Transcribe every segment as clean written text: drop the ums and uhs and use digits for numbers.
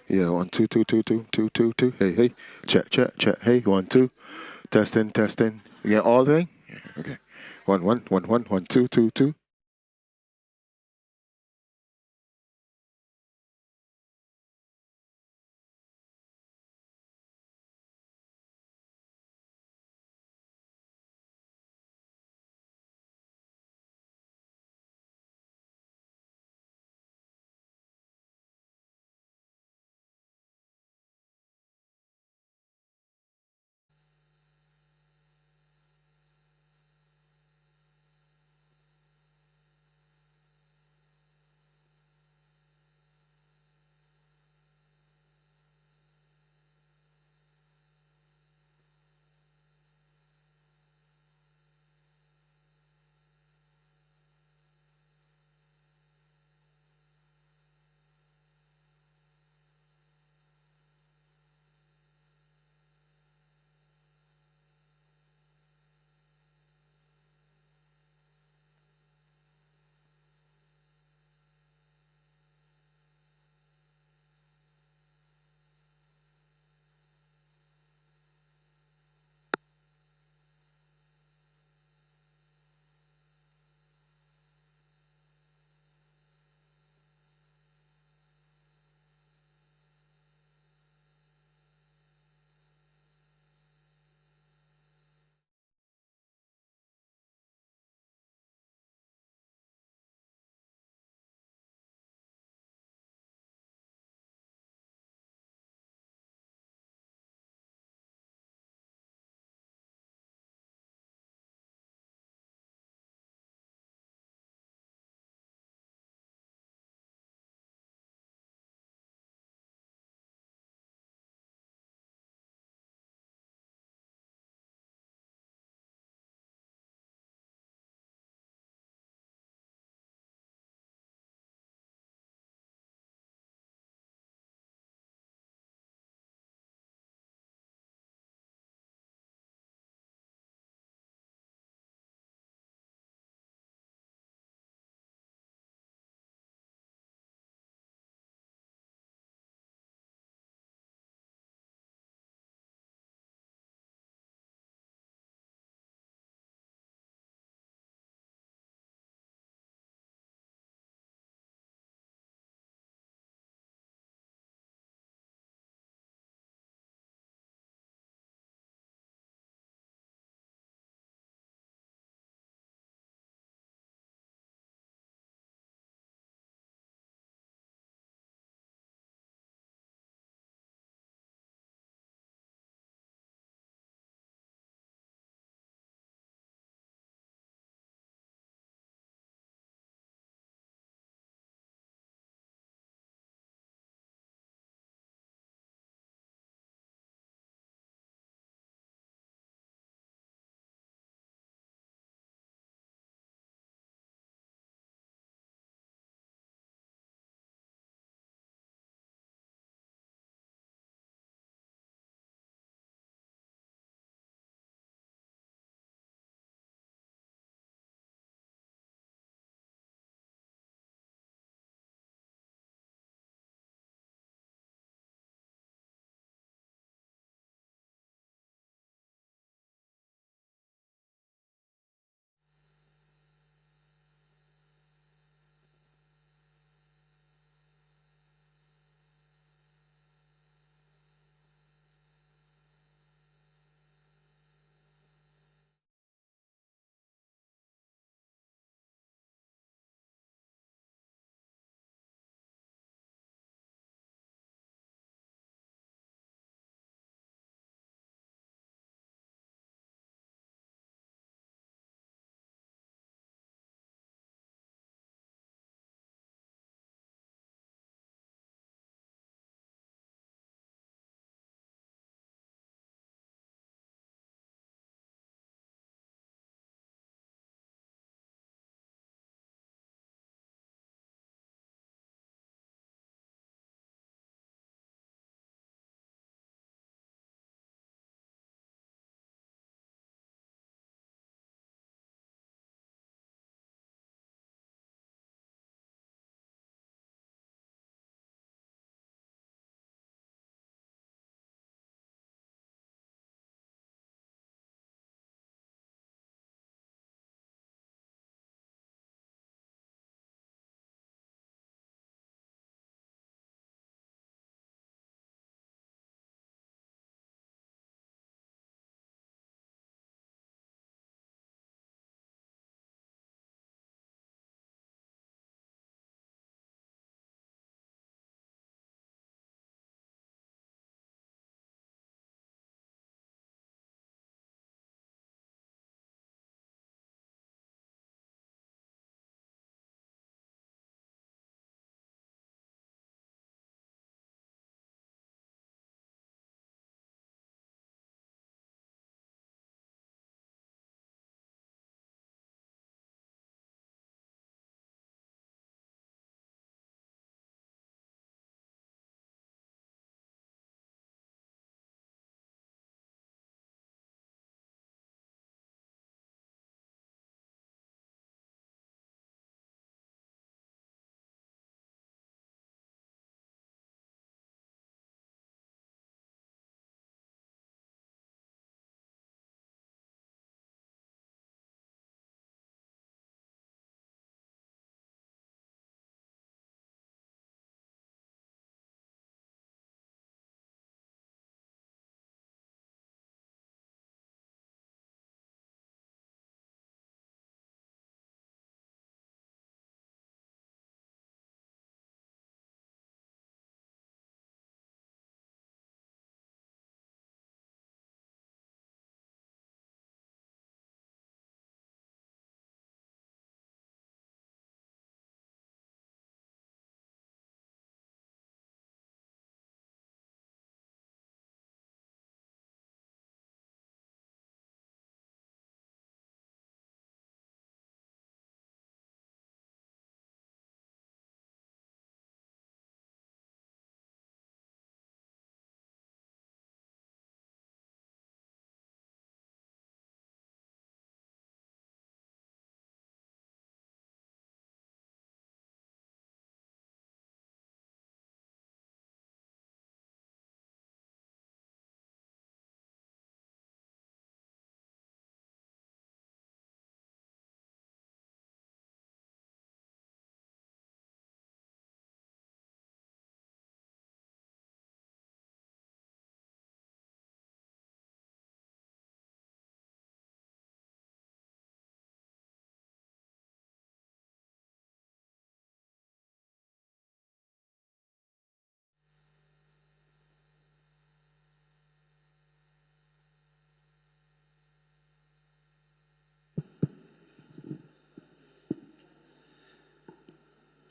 Yeah, one, two, two, two, two, two, two, two. Hey, hey. Check, check, check. Hey, one, two. Testing, testing. You get all the thing? Yeah, okay. One, one, one, one, one, two, two, two.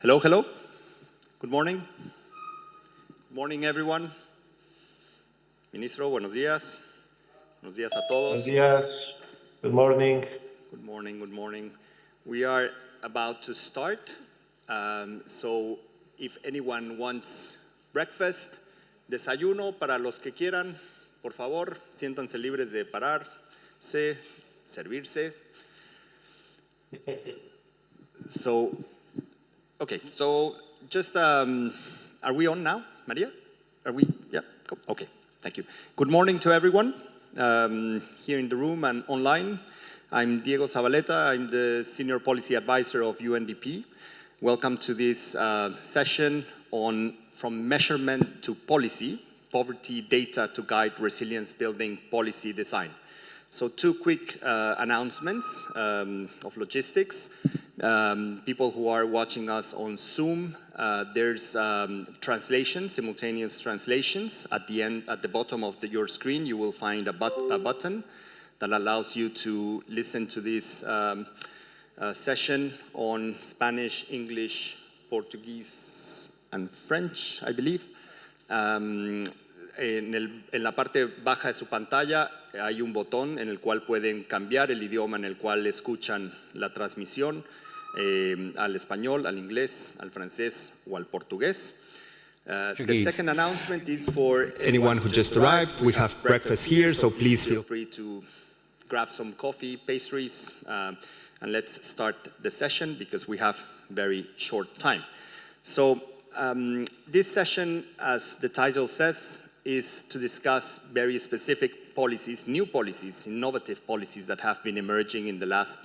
Hello, hello. Good morning. Good morning, everyone. Ministro, buenos días. Buenos días a todos. Buenos días. Good morning. Good morning, good morning. We are about to start. So if anyone wants breakfast, desayuno, para los que quieran, por favor, siéntanse libres de pararse, servirse. So, okay, so just, are we on now, Maria? Are we, yeah, okay, thank you. Good morning to everyone here in the room and online. I'm Diego Zabaleta, I'm the Senior Policy Advisor of UNDP. Welcome to this session on From Measurement to Policy, Poverty Data to Guide Resilience Building Policy Design. So two quick announcements of logistics. People who are watching us on Zoom, there's translation, simultaneous translations. At the bottom of your screen, you will find a button that allows you to listen to this session on Spanish, English, Portuguese, and French, I believe. En la parte baja de su pantalla hay un botón en el cual pueden cambiar el idioma en el cual escuchan la transmisión al español, al inglés, al francés o al portugués. The second announcement is for anyone who just arrived. We have breakfast here, so please feel free to grab some coffee, pastries, and let's start the session because we have very short time. So this session, as the title says, is to discuss very specific policies, new policies, innovative policies that have been emerging in the last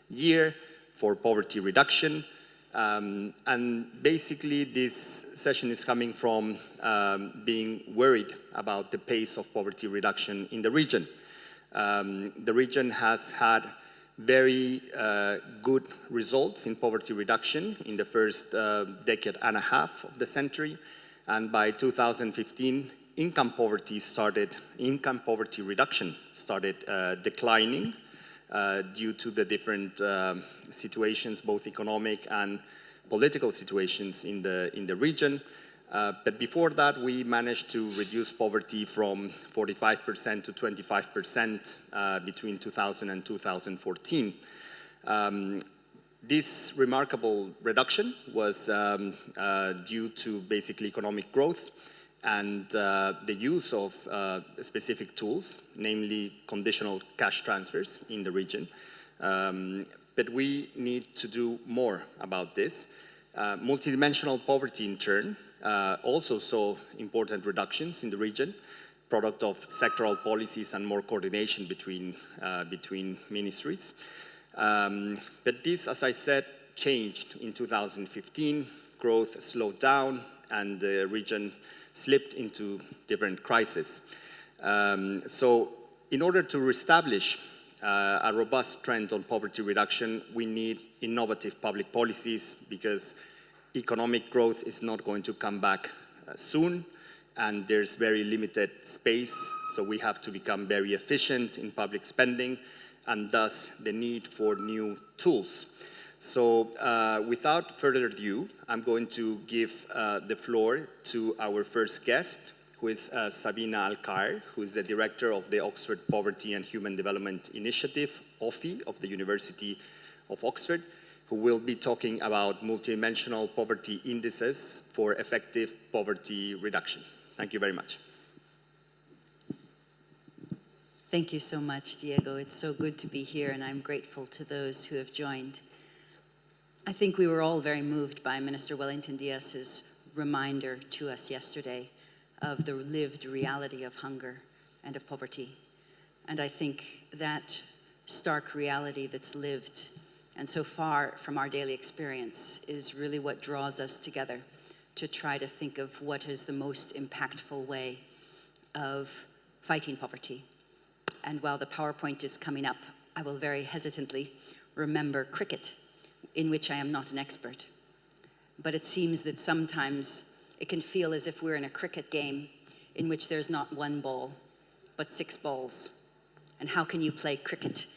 year for poverty reduction. And basically this session is coming from being worried about the pace of poverty reduction in the region. The region has had very good results in poverty reduction in the first decade and a half of the century, and by 2015, income poverty reduction started declining due to the different situations, both economic and political situations in the region. But before that, we managed to reduce poverty from 45% to 25% between 2000 and 2014. This remarkable reduction was due to basically economic growth and the use of specific tools, namely conditional cash transfers in the region. But we need to do more about this. Multidimensional poverty, in turn, also saw important reductions in the region, product of sectoral policies and more coordination between ministries. But this, as I said, changed in 2015. Growth slowed down and the region slipped into different crises. So in order to reestablish a robust trend on poverty reduction, we need innovative public policies because economic growth is not going to come back soon, and there's very limited space, so we have to become very efficient in public spending, and thus the need for new tools. So without further ado, I'm going to give the floor to our first guest, who is Sabina Alcaer, who is the director of the Oxford Poverty and Human Development Initiative, OFI, of the University of Oxford, who will be talking about multidimensional poverty indices for effective poverty reduction. Thank you very much. Thank you so much, Diego. It's so good to be here, and I'm grateful to those who have joined. I think we were all very moved by Minister Wellington Diaz's reminder to us yesterday of the lived reality of hunger and of poverty. And I think that stark reality that's lived and so far from our daily experience is really what draws us together to try to think of what is the most impactful way of fighting poverty. And while the PowerPoint is coming up, I will very hesitantly remember cricket, in which I am not an expert. But it seems that sometimes it can feel as if we're in a cricket game in which there's not one ball, but 6 balls. And how can you play cricket?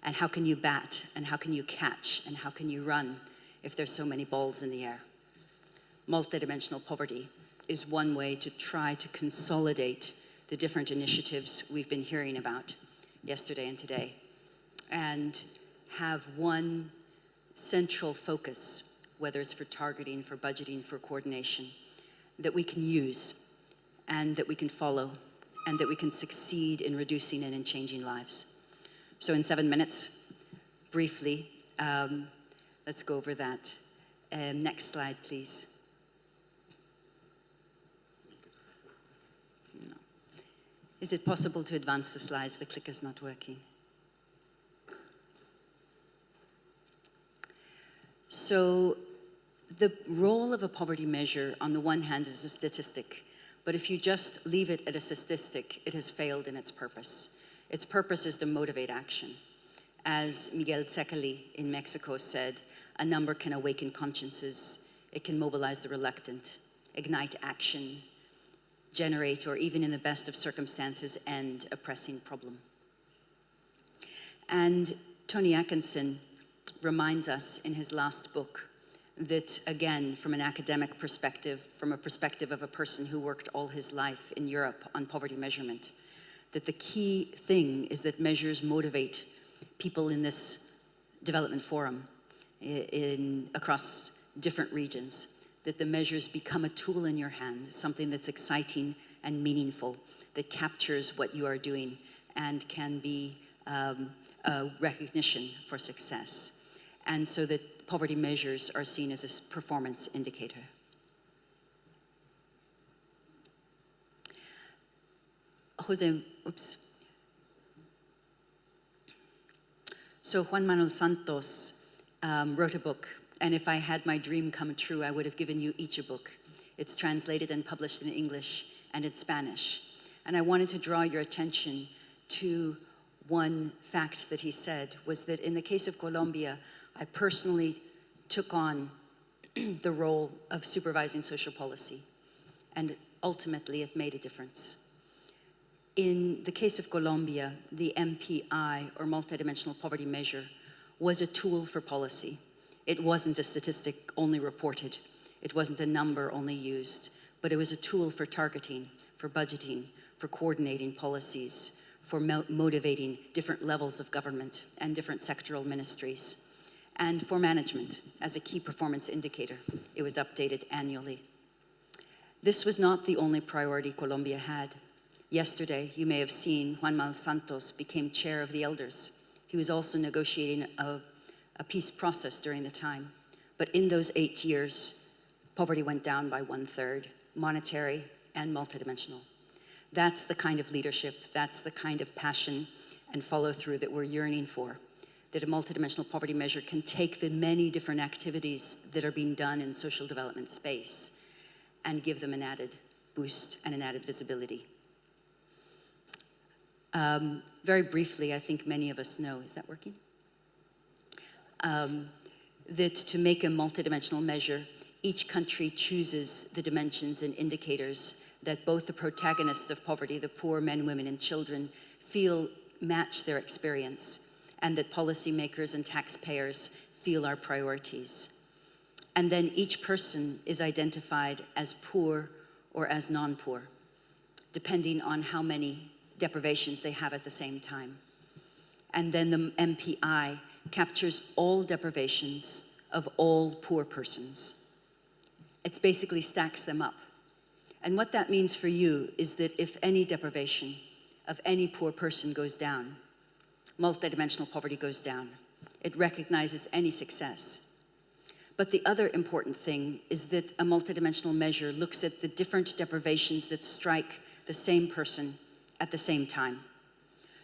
And how can you bat? And how can you catch? And how can you run if there's so many balls in the air? multidimensional poverty is one way to try to consolidate the different initiatives we've been hearing about yesterday and today, and have one central focus, whether it's for targeting, for budgeting, for coordination, that we can use and that we can follow and that we can succeed in reducing and in changing lives. So in 7 minutes, briefly, let's go over that. Next slide, please. No. Is it possible to advance the slides? The clicker's not working. So the role of a poverty measure, on the one hand, is a statistic, but if you just leave it at a statistic, it has failed in its purpose. Its purpose is to motivate action. As Miguel Tsekeli in Mexico said, a number can awaken consciences, it can mobilize the reluctant, ignite action, generate, or even in the best of circumstances, end a pressing problem. And Tony Atkinson reminds us in his last book that, again, from an academic perspective, from a perspective of a person who worked all his life in Europe on poverty measurement, that the key thing is that measures motivate people in this development forum across different regions, that the measures become a tool in your hand, something that's exciting and meaningful, that captures what you are doing and can be a recognition for success. And so that poverty measures are seen as a performance indicator. So Juan Manuel Santos wrote a book, and if I had my dream come true, I would have given you each a book. It's translated and published in English and in Spanish. And I wanted to draw your attention to one fact that he said, was that in the case of Colombia, I personally took on the role of supervising social policy, and ultimately it made a difference. In the case of Colombia, the MPI, or multidimensional poverty measure, was a tool for policy. It wasn't a statistic only reported. It wasn't a number only used, but it was a tool for targeting, for budgeting, for coordinating policies, for motivating different levels of government and different sectoral ministries, and for management as a key performance indicator. It was updated annually. This was not the only priority Colombia had. Yesterday, you may have seen Juan Manuel Santos became chair of the elders. He was also negotiating a peace process during the time. But in those 8 years, poverty went down by 1/3, monetary and multidimensional. That's the kind of leadership, that's the kind of passion and follow through that we're yearning for. That a multidimensional poverty measure can take the many different activities that are being done in social development space and give them an added boost and an added visibility. Very briefly, I think many of us know, is that working? That to make a multidimensional measure, each country chooses the dimensions and indicators that both the protagonists of poverty, the poor men, women, and children, feel match their experience, and that policymakers and taxpayers feel are priorities. And then each person is identified as poor or as non-poor, depending on how many deprivations they have at the same time. And then the MPI captures all deprivations of all poor persons. It basically stacks them up. And what that means for you is that if any deprivation of any poor person goes down, multidimensional poverty goes down. It recognizes any success. But the other important thing is that a multidimensional measure looks at the different deprivations that strike the same person at the same time.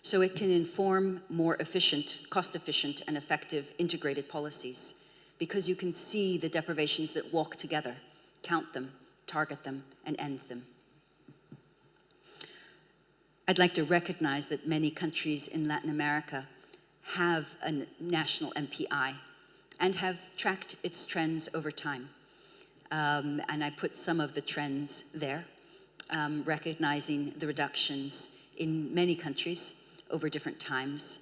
So it can inform more efficient, cost-efficient, and effective integrated policies, because you can see the deprivations that walk together, count them, target them, and end them. I'd like to recognize that many countries in Latin America have a national MPI and have tracked its trends over time. And I put some of the trends there, recognizing the reductions in many countries over different times,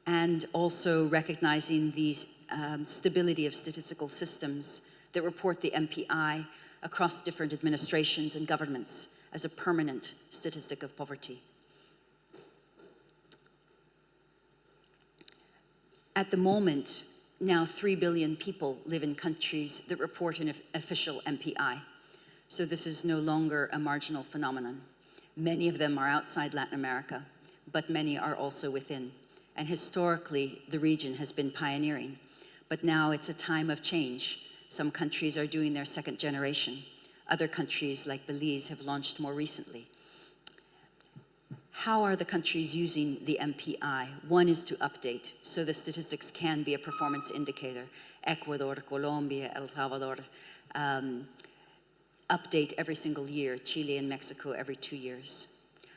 and also recognizing the stability of statistical systems that report the MPI across different administrations and governments as a permanent statistic of poverty. At the moment, now 3 billion people live in countries that report an official MPI. So this is no longer a marginal phenomenon. Many of them are outside Latin America, but many are also within. And historically, the region has been pioneering. But now it's a time of change. Some countries are doing their second generation. Other countries, like Belize, have launched more recently. How are the countries using the MPI? One is to update, so the statistics can be a performance indicator. Ecuador, Colombia, El Salvador, update every single year. Chile and Mexico every 2 years.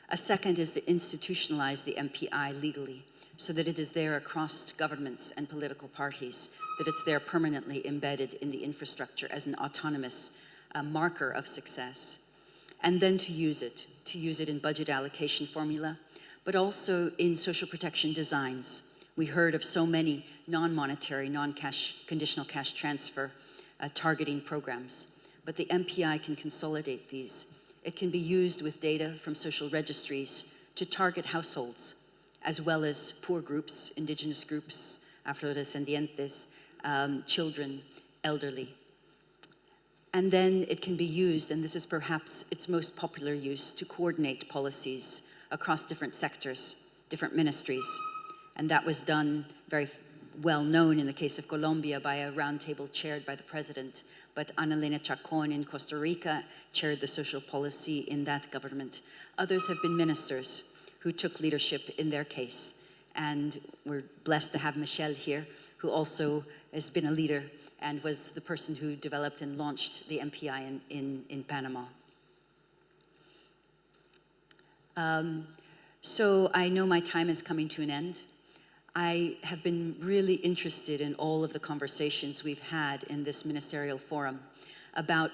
A second is to institutionalize the MPI legally, so that it is there across governments and political parties, that it's there permanently embedded in the infrastructure as an autonomous marker of success. And then to use it in budget allocation formula, but also in social protection designs. We heard of so many non-monetary, non-cash, conditional cash transfer targeting programs, but the MPI can consolidate these. It can be used with data from social registries to target households, as well as poor groups, indigenous groups, afrodescendientes, children, elderly. And then it can be used, and this is perhaps its most popular use, to coordinate policies across different sectors, different ministries. And that was done very well known in the case of Colombia by a roundtable chaired by the president. But Ana Elena Chacon in Costa Rica chaired the social policy in that government. Others have been ministers who took leadership in their case. And we're blessed to have Michelle here, who also has been a leader and was the person who developed and launched the MPI in Panama. So I know my time is coming to an end. I have been really interested in all of the conversations we've had in this ministerial forum about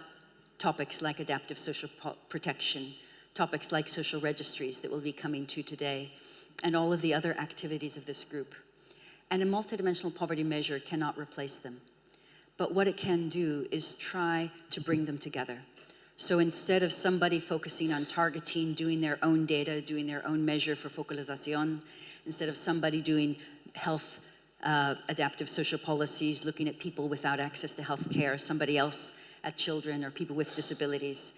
topics like adaptive social protection, topics like social registries that we'll be coming to today, and all of the other activities of this group. And a multidimensional poverty measure cannot replace them. But what it can do is try to bring them together. So instead of somebody focusing on targeting, doing their own data, doing their own measure for focalización, instead of somebody doing health adaptive social policies, looking at people without access to health care, somebody else at children or people with disabilities,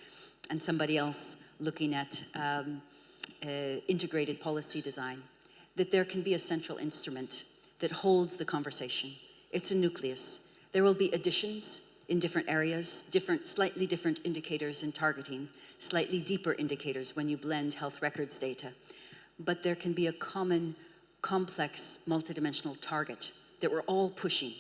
and somebody else looking at integrated policy design, that there can be a central instrument that holds the conversation. It's a nucleus. There will be additions in different areas, slightly different indicators in targeting, slightly deeper indicators when you blend health records data. But there can be a common, complex, multidimensional target that we're all pushing.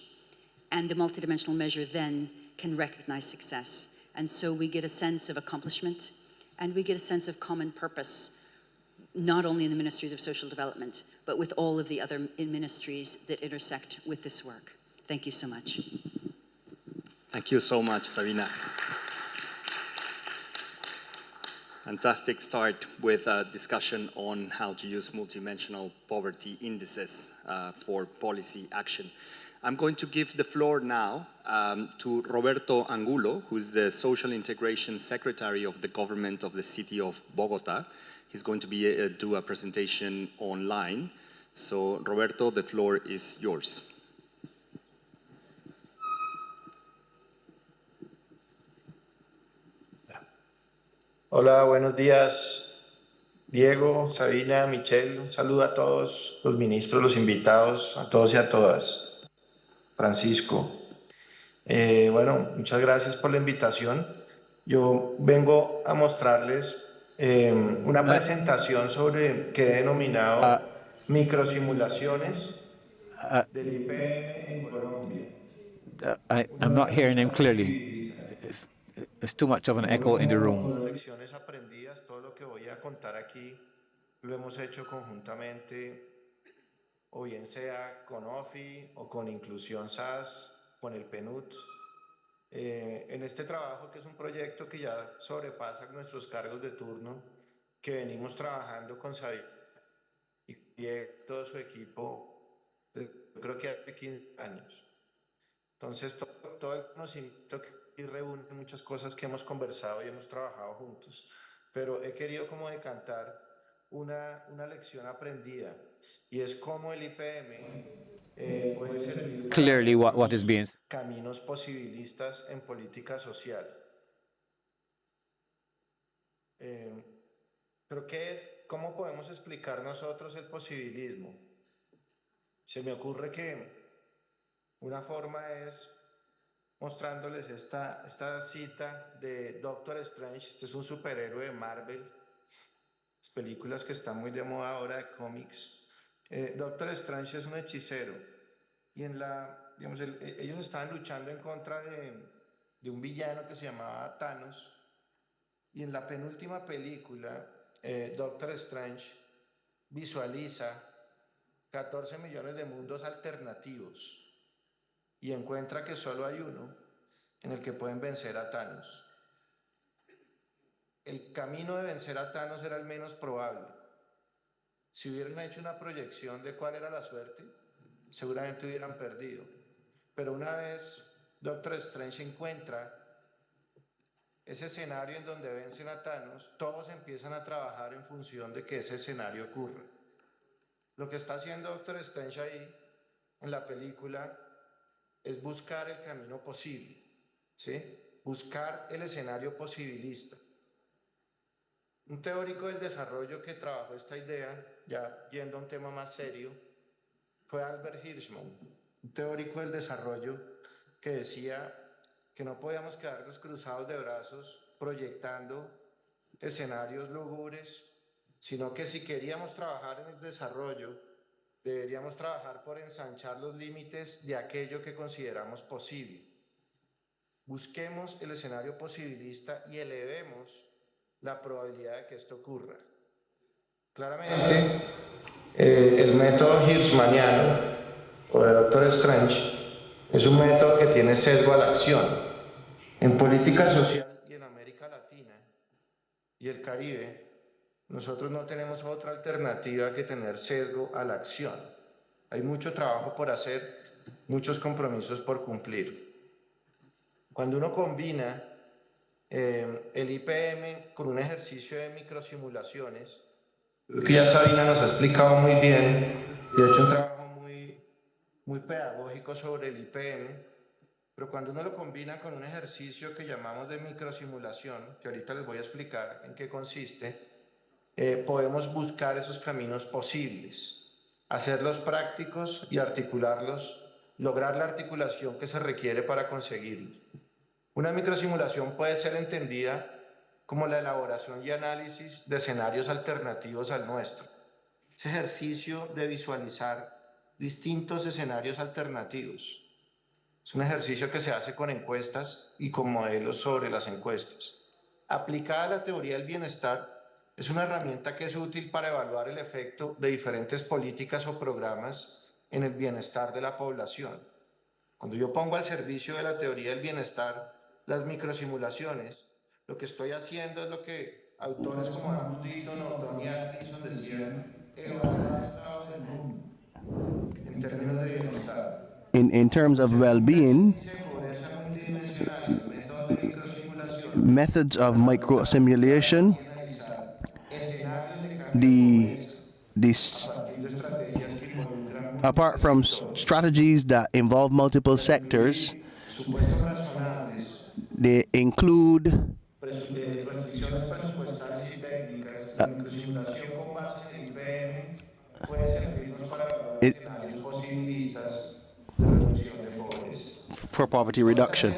And the multidimensional measure then can recognize success. And so we get a sense of accomplishment, and we get a sense of common purpose, not only in the ministries of social development, but with all of the other ministries that intersect with this work. Thank you so much. Thank you so much, Sabina. Fantastic start with a discussion on how to use multidimensional poverty indices for policy action. I'm going to give the floor now to Roberto Angulo, who is the Social Integration Secretary of the Government of the City of Bogota. He's going to do a presentation online. So, Roberto, the floor is yours. Hola, buenos días, Diego, Sabina, Michelle. Un saludo a todos los ministros, los invitados, a todos y a todas. Francisco. Bueno, muchas gracias por la invitación. Yo vengo a mostrarles una presentación sobre que he denominado microsimulaciones del IPM en Colombia. I'm not hearing him clearly. There's too much of an echo in the room. Lecciones aprendidas, todo lo que voy a contar aquí lo hemos hecho conjuntamente, o bien sea con OFI o con Inclusión SAS, con el PNUD. En este trabajo, que es un proyecto que ya sobrepasa nuestros cargos de turno, que venimos trabajando con Sabina y todo su equipo, creo que hace 15 años. Entonces, todo todo el conocimiento que reúne muchas cosas que hemos conversado y hemos trabajado juntos, pero he querido como decantar una lección aprendida, y es cómo el IPM puede servir para clearly what is abrirnos being caminos posibilistas en política social. Pero ¿cómo podemos explicar nosotros el posibilismo? Se me ocurre que una forma es mostrándoles esta cita de Doctor Strange. Este es un superhéroe de Marvel, las películas que están muy de moda ahora de cómics. Doctor Strange es un hechicero y digamos, ellos estaban luchando en contra de un villano que se llamaba Thanos, y en la penúltima película Doctor Strange visualiza 14 millones de mundos alternativos y encuentra que solo hay uno en el que pueden vencer a Thanos. El camino de vencer a Thanos era el menos probable. Si hubieran hecho una proyección de cuál era la suerte, seguramente hubieran perdido. Pero una vez Doctor Strange encuentra ese escenario en donde vencen a Thanos, todos empiezan a trabajar en función de que ese escenario ocurra. Lo que está haciendo Doctor Strange ahí en la película es buscar el camino posible, ¿sí? Buscar el escenario posibilista. Un teórico del desarrollo que trabajó esta idea, ya yendo a un tema más serio, fue Albert Hirschman, un teórico del desarrollo que decía que no podíamos quedarnos cruzados de brazos proyectando escenarios lúgubres, sino que si queríamos trabajar en el desarrollo, deberíamos trabajar por ensanchar los límites de aquello que consideramos posible. Busquemos el escenario posibilista y elevemos la probabilidad de que esto ocurra. Claramente, el método hirschmaniano o de Doctor Strange es un método que tiene sesgo a la acción. En política social y en América Latina y el Caribe, nosotros no tenemos otra alternativa que tener sesgo a la acción. Hay mucho trabajo por hacer, muchos compromisos por cumplir. Cuando uno combina el IPM con un ejercicio de microsimulaciones, creo que ya Sabina nos ha explicado muy bien y ha hecho un trabajo muy pedagógico sobre el IPM, pero cuando uno lo combina con un ejercicio que llamamos de microsimulación, que ahorita les voy a explicar en qué consiste, podemos buscar esos caminos posibles, hacerlos prácticos y articularlos, lograr la articulación que se requiere para conseguirlos. Una microsimulación puede ser entendida como la elaboración y análisis de escenarios alternativos al nuestro. Ese ejercicio de visualizar distintos escenarios alternativos. Es un ejercicio que se hace con encuestas y con modelos sobre las encuestas. Aplicada a la teoría del bienestar, es una herramienta que es útil para evaluar el efecto de diferentes políticas o programas en el bienestar de la población. Cuando yo pongo al servicio de la teoría del bienestar las microsimulaciones, lo que estoy haciendo es lo que autores como Angus Deaton o Tony Atkinson decían, evaluar el estado del mundo en términos de bienestar. In terms of well-being, methods of microsimulation, apart from strategies that involve multiple sectors, they include restricciones presupuestales y técnicas. La microsimulación con base en el IPM puede servirnos para evaluar escenarios posibilistas de reducción de pobreza. for poverty reduction.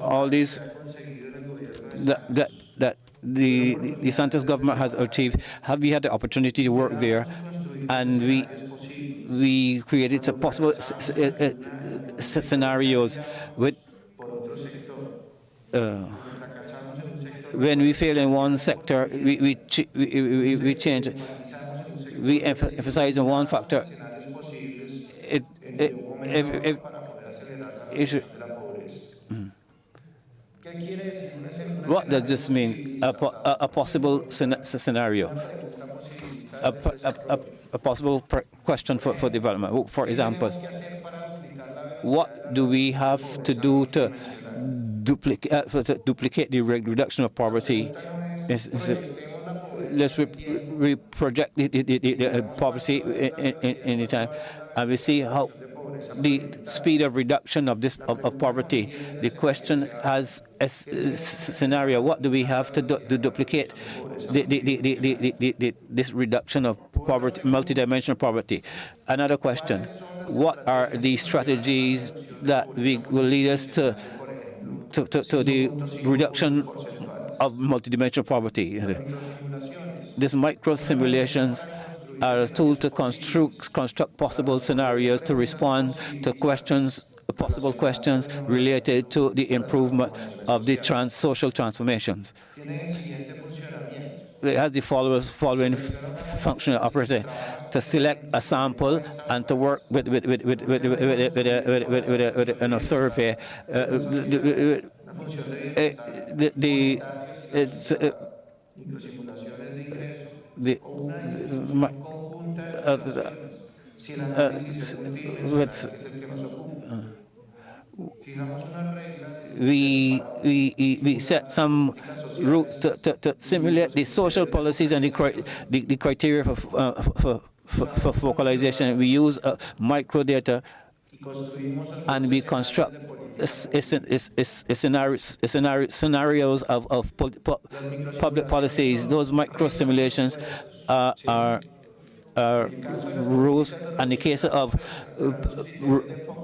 all these that the Santos government has achieved. Have we had the opportunity to work there, and we created some possible scenarios with when we fail in one sector, we change. We emphasize on one factor. What does this mean? A possible scenario, a possible question for development. For example, what do we have to do to duplicate the reduction of poverty? Let's project the poverty in the time, and we see how the speed of reduction of of poverty. The question has a scenario: what do we have to duplicate this reduction of poverty, multidimensional poverty? Another question: what are the strategies that will lead us to the reduction of multidimensional poverty? These micro simulations are a tool to construct possible scenarios to respond to possible questions related to the improvement of the social transformations. It has the following functional operator: to select a sample and to work with a survey. We set some rules to simulate the social policies and the criteria for focalization. We use microdata, and we construct scenarios of public policies. Those micro simulations are rules. In the case of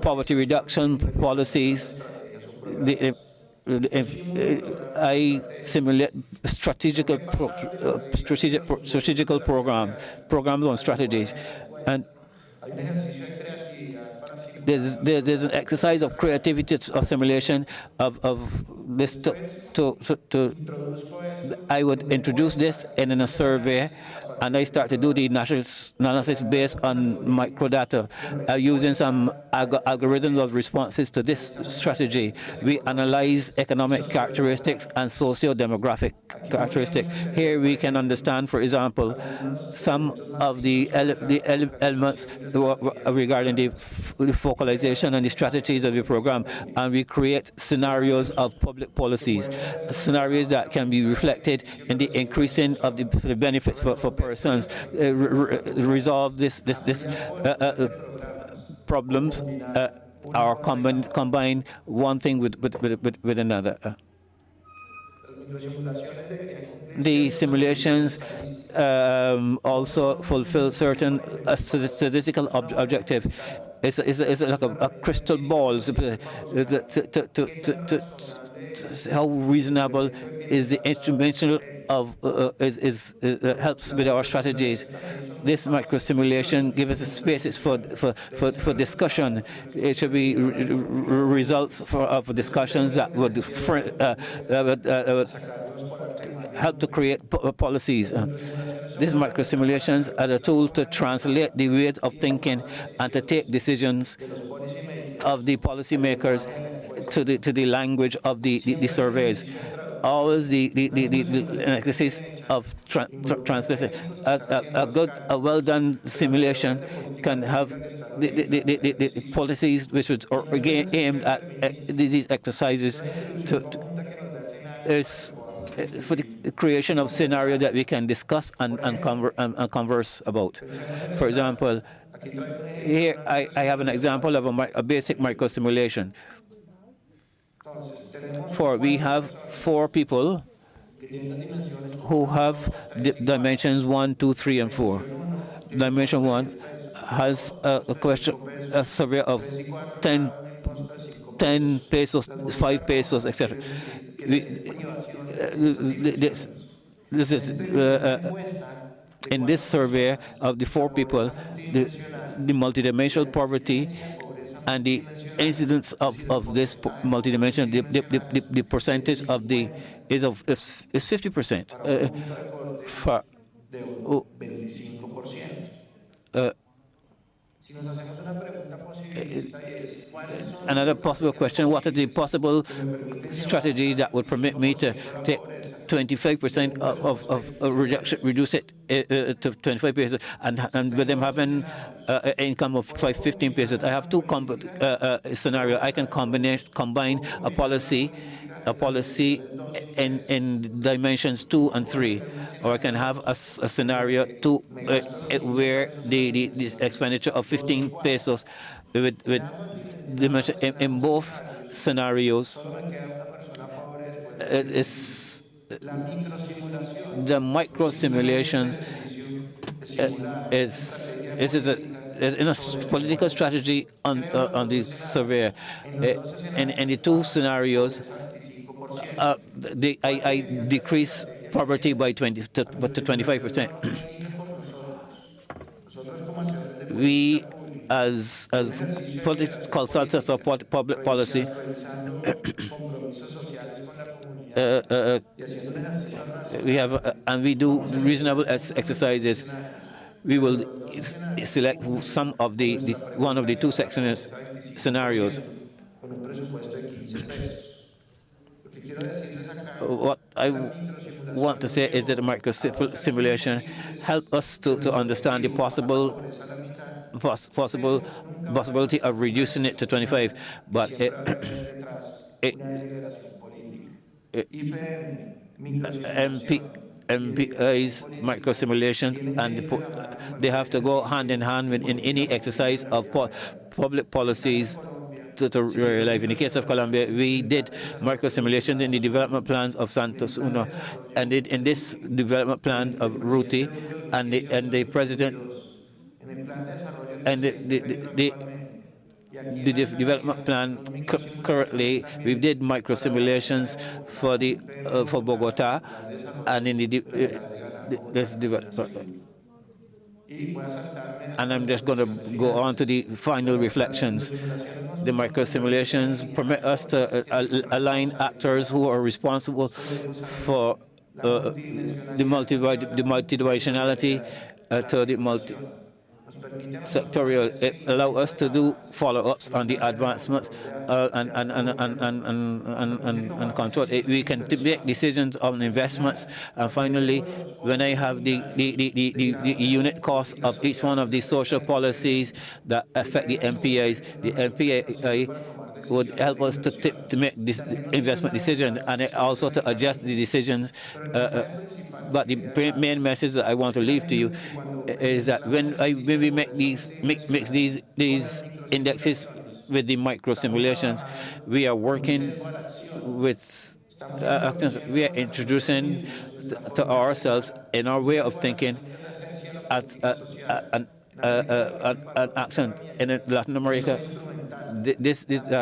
poverty reduction policies, I simulate strategical programs on strategies, and there's an exercise of creativity or simulation of this. I would introduce this in a survey, and I start to do the analysis based on microdata, using some algorithms of responses to this strategy. We analyze economic characteristics and socio-demographic characteristics. Here we can understand, for example, some of the elements regarding the focalization and the strategies of the program, and we create scenarios of public policies, scenarios that can be reflected in the increasing of the benefits for persons, resolve this problems, or combine one thing with another. The simulations also fulfill certain statistical objective. It's like a crystal ball. How reasonable is the instrumental of helps with our strategies. This micro simulation gives us spaces for discussion. It should be results of discussions that would help to create policies. These micro simulations are a tool to translate the way of thinking and to take decisions of the policymakers to the language of the surveys. Always the exercise of translation. A well done simulation can have the policies which would aimed at these exercises for the creation of scenario that we can discuss and converse about. For example, here I have an example of a basic micro simulation. We have 4 people who have dimensions 1, 2, 3, and 4. Dimension 1 has a survey of 10 pesos, 5 pesos, etc. This is in this survey of the 4 people, the multidimensional poverty and the incidence of this multidimension, the percentage of is 50%. Another possible question: what are the possible strategies that would permit me to take 25% of reduce it to 25%, and with them having income of 15 pesos. I have two scenarios. I can combine a policy in dimensions 2 and 3, or I can have a scenario where the expenditure of 15 pesos with in both scenarios is the micro simulations is in a political strategy on the survey. In the two scenarios, I decrease poverty by 20 to 25%. We, as political consultants of public policy, we have and we do reasonable exercises. We will select some of one of the two scenarios. What I want to say is that the micro simulation help us to understand the possibility of reducing it to 25, but MPI's micro simulations, and they have to go hand in hand in any exercise of public policies to realize. In the case of Colombia, we did micro simulations in the development plans of Santos Uno, and in this development plan of Ruti, and the president and the development plan currently, we did micro simulations for Bogota, and in this development. And I'm just going to go on to the final reflections. The micro simulations permit us to align actors who are responsible for the multidimensionality to the sectorial. It allows us to do follow-ups on the advancements and control. We can make decisions on investments. And finally, when I have the unit cost of each one of these social policies that affect the MPIs, the MPI would help us to make this investment decision, and also to adjust the decisions. But the main message that I want to leave to you is that when we make these indexes with the micro simulations, we are working with actions. We are introducing to ourselves in our way of thinking an action in Latin America. They're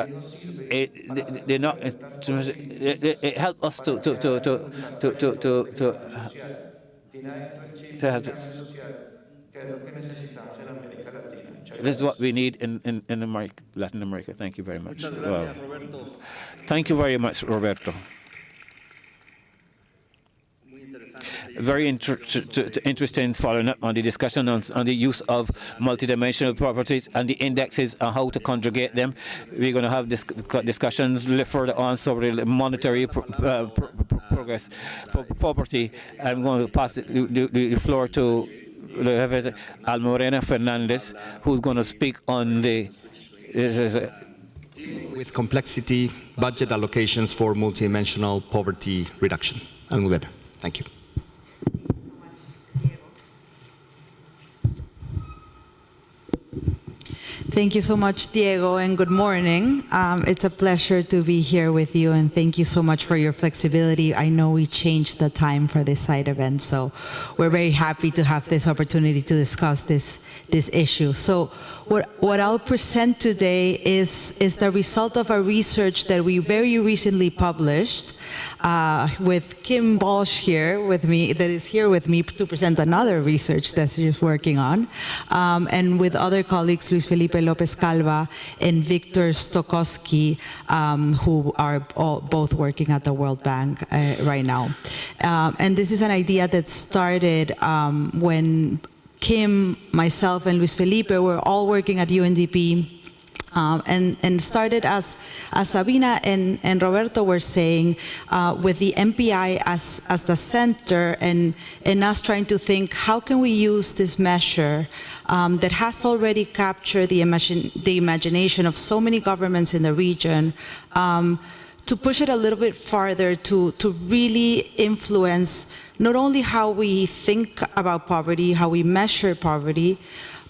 not. It helps us to have this. This is what we need in Latin America. Thank you very much. Wow. Thank you very much, Roberto. Very interesting following up on the discussion on the use of multidimensional properties and the indexes and how to conjugate them. We're going to have this discussions further on sobre the monetary progress property. I'm going to pass the floor to Almorena Fernandez, who's going to speak on the with complexity budget allocations for multidimensional poverty reduction. Almudena, thank you. Thank you so much, Diego, and good morning. It's a pleasure to be here with you, and thank you so much for your flexibility. I know we changed the time for this side event, so we're very happy to have this opportunity to discuss this issue. So what I'll present today is the result of a research that we very recently published with Kim Walsh here with me, that is here with me to present another research that she's working on, and with other colleagues, Luis Felipe Lopez Calva and Victor Stokowski, who are both working at the World Bank right now. And this is an idea that started when Kim, myself, and Luis Felipe were all working at UNDP And started as Sabina and Roberto were saying, with the MPI as the center, and us trying to think, how can we use this measure that has already captured the imagination of so many governments in the region, to push it a little bit farther, to really influence not only how we think about poverty, how we measure poverty,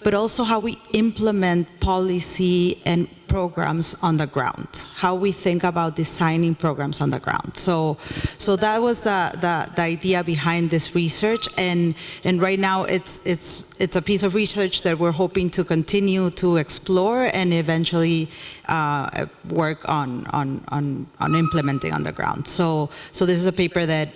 but also how we implement policy and programs on the ground, how we think about designing programs on the ground. So that was the idea behind this research, and right now it's a piece of research that we're hoping to continue to explore and eventually work on implementing on the ground. So this is a paper that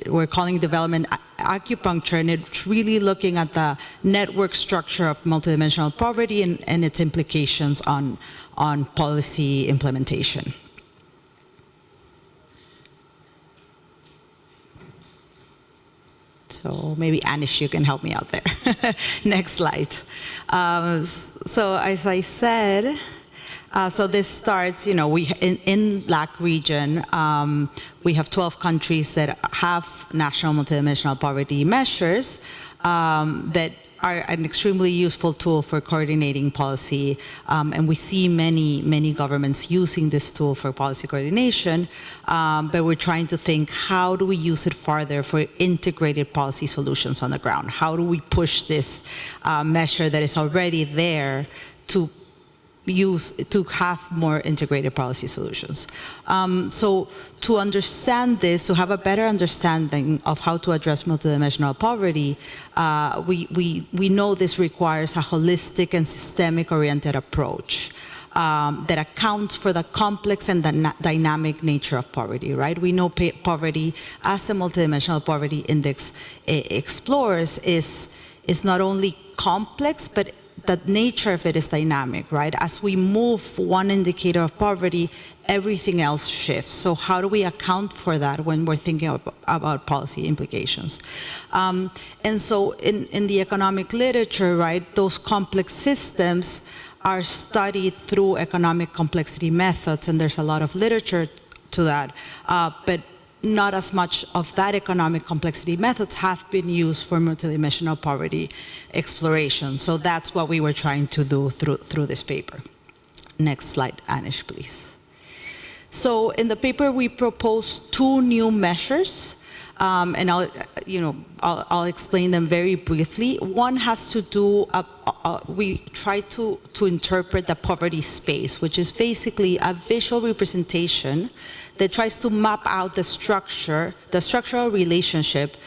we're calling Development Acupuncture, and it's really looking at the network structure of multidimensional poverty and its implications on policy implementation. So maybe Anish, you can help me out there. Next slide. So as I said, so this starts, in LAC region, we have 12 countries that have national multidimensional poverty measures that are an extremely useful tool for coordinating policy, and we see many governments using this tool for policy coordination, but we're trying to think, how do we use it farther for integrated policy solutions on the ground? How do we push this measure that is already there to have more integrated policy solutions? So to understand this, to have a better understanding of how to address multidimensional poverty, we know this requires a holistic and systemic oriented approach that accounts for the complex and the dynamic nature of poverty, right? We know poverty, as the Multidimensional Poverty Index explores, is not only complex, but the nature of it is dynamic, right? As we move one indicator of poverty, everything else shifts. So how do we account for that when we're thinking about policy implications? And so in the economic literature, right, those complex systems are studied through economic complexity methods, and there's a lot of literature to that, but not as much of that economic complexity methods have been used for multidimensional poverty exploration. So that's what we were trying to do through this paper. Next slide, Anish, please. So in the paper, we proposed 2 new measures, and I'll explain them very briefly. One has to do, we try to interpret the poverty space, which is basically a visual representation that tries to map out the structural relationship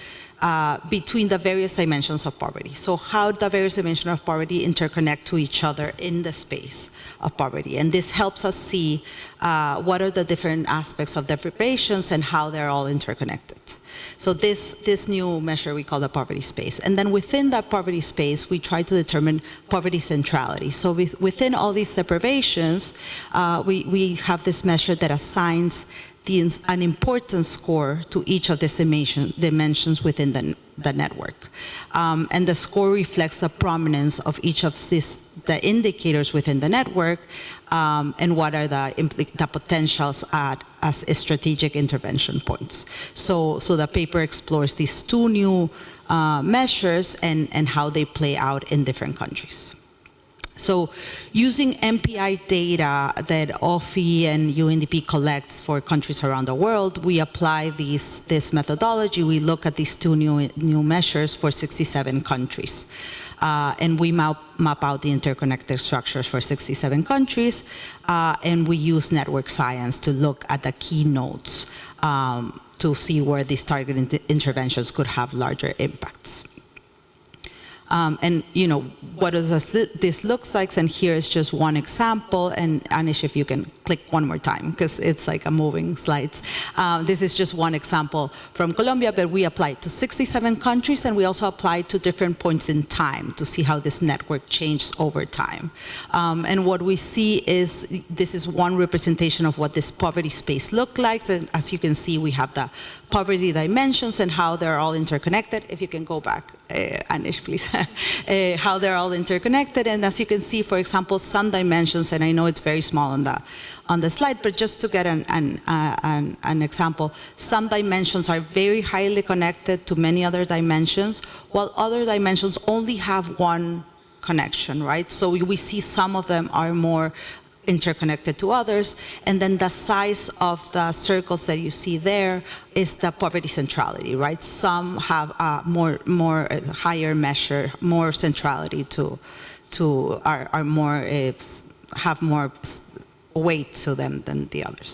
between the various dimensions of poverty. So how the various dimensions of poverty interconnect to each other in the space of poverty. And this helps us see what are the different aspects of deprivations and how they're all interconnected. So this new measure we call the poverty space. And then within that poverty space, we try to determine poverty centrality. So within all these deprivations, we have this measure that assigns an importance score to each of these dimensions within the network. And the score reflects the prominence of each of the indicators within the network, and what are the potentials as strategic intervention points. So the paper explores these 2 new measures and how they play out in different countries. So using MPI data that OFI and UNDP collects for countries around the world, we apply this methodology. We look at these 2 new measures for 67 countries. And we map out the interconnected structures for 67 countries, and we use network science to look at the key nodes to see where these targeted interventions could have larger impacts. And what does this looks like? And here is just one example. And Anish, if you can click one more time because it's like a moving slides. This is just one example from Colombia, but we applied to 67 countries, and we also applied to different points in time to see how this network changed over time. And what we see is this is one representation of what this poverty space looked like. And as you can see, we have the poverty dimensions and how they're all interconnected. If you can go back, Anish, please. How they're all interconnected. And as you can see, for example, some dimensions, and I know it's very small on the slide, but just to get an example, some dimensions are very highly connected to many other dimensions, while other dimensions only have one connection, right? So we see some of them are more interconnected to others, and then the size of the circles that you see there is the poverty centrality, right? Some have higher measure, more centrality are more have more weight to them than the others.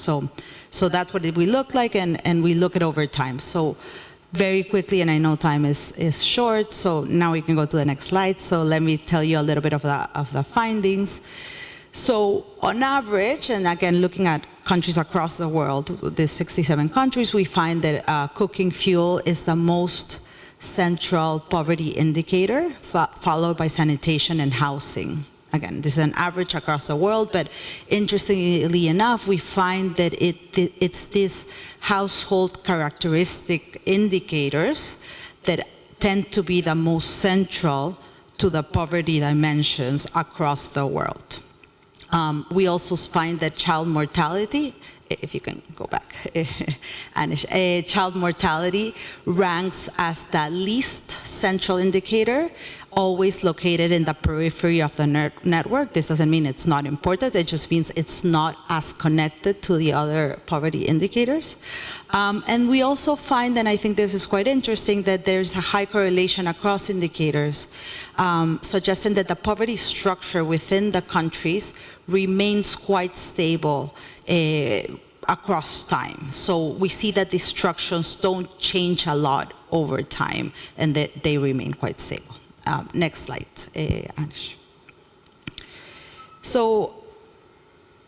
So that's what we look like, and we look at over time. So very quickly, and I know time is short, so now we can go to the next slide. So let me tell you a little bit of the findings. So on average, and again, looking at countries across the world, the 67 countries, we find that cooking fuel is the most central poverty indicator, followed by sanitation and housing. Again, this is an average across the world, but interestingly enough, we find that it's these household characteristic indicators that tend to be the most central to the poverty dimensions across the world. We also find that child mortality, if you can go back, Anish, child mortality ranks as the least central indicator, always located in the periphery of the network. This doesn't mean it's not important, it just means it's not as connected to the other poverty indicators. And we also find, and I think this is quite interesting, that there's a high correlation across indicators, suggesting that the poverty structure within the countries remains quite stable across time. So we see that these structures don't change a lot over time, and that they remain quite stable. Next slide, Anish. So,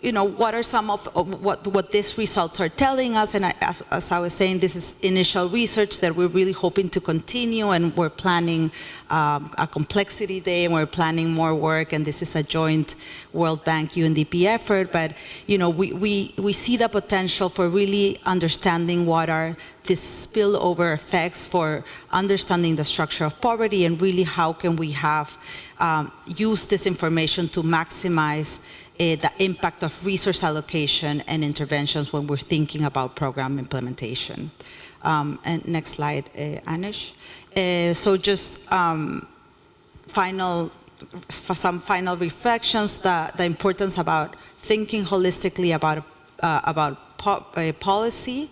you know, what are some of what these results are telling us? And as I was saying, this is initial research that we're really hoping to continue, and we're planning a complexity day, and we're planning more work, and this is a joint World Bank UNDP effort. But you know, we see the potential for really understanding what are these spillover effects for understanding the structure of poverty, and really how can we have use this information to maximize the impact of resource allocation and interventions when we're thinking about program implementation. And next slide, Anish. So just some final reflections, the importance about thinking holistically about policy.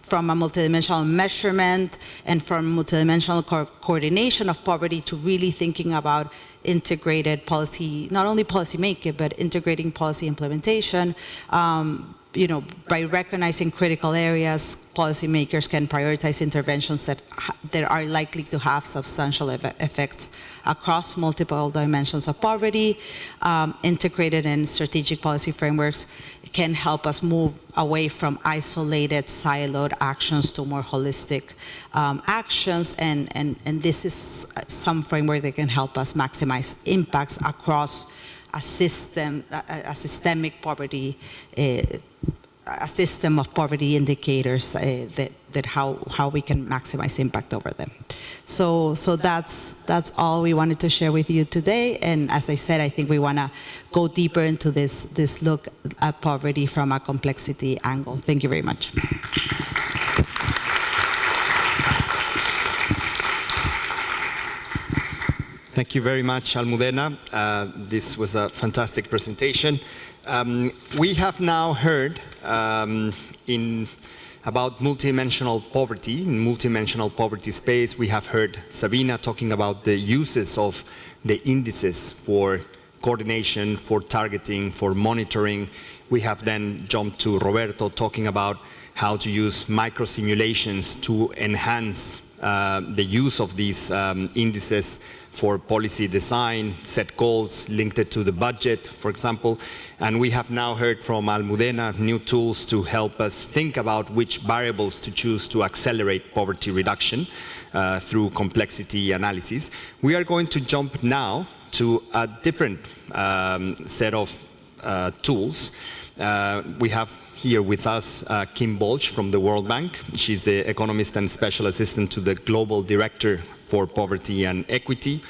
From a multidimensional measurement and from multidimensional coordination of poverty to really thinking about integrated policy, not only policy making, but integrating policy implementation. You know, by recognizing critical areas, policymakers can prioritize interventions that are likely to have substantial effects across multiple dimensions of poverty. Integrated and strategic policy frameworks can help us move away from isolated, siloed actions to more holistic actions, and this is some framework that can help us maximize impacts across a systemic poverty, a system of poverty indicators that how we can maximize impact over them. So that's all we wanted to share with you today. And as I said, I think we want to go deeper into this look at poverty from a complexity angle. Thank you very much. Thank you very much, Almudena. This was a fantastic presentation. We have now heard about multidimensional poverty. In multidimensional poverty space, we have heard Sabina talking about the uses of the indices for coordination, for targeting, for monitoring. We have then jumped to Roberto talking about how to use micro simulations to enhance the use of these indices for policy design, set goals, linked it to the budget, for example. And we have now heard from Almudena new tools to help us think about which variables to choose to accelerate poverty reduction through complexity analysis. We are going to jump now to a different set of tools. We have here with us Kim Bolch from the World Bank. She's the economist and special assistant to the Global Director for Poverty and Equity.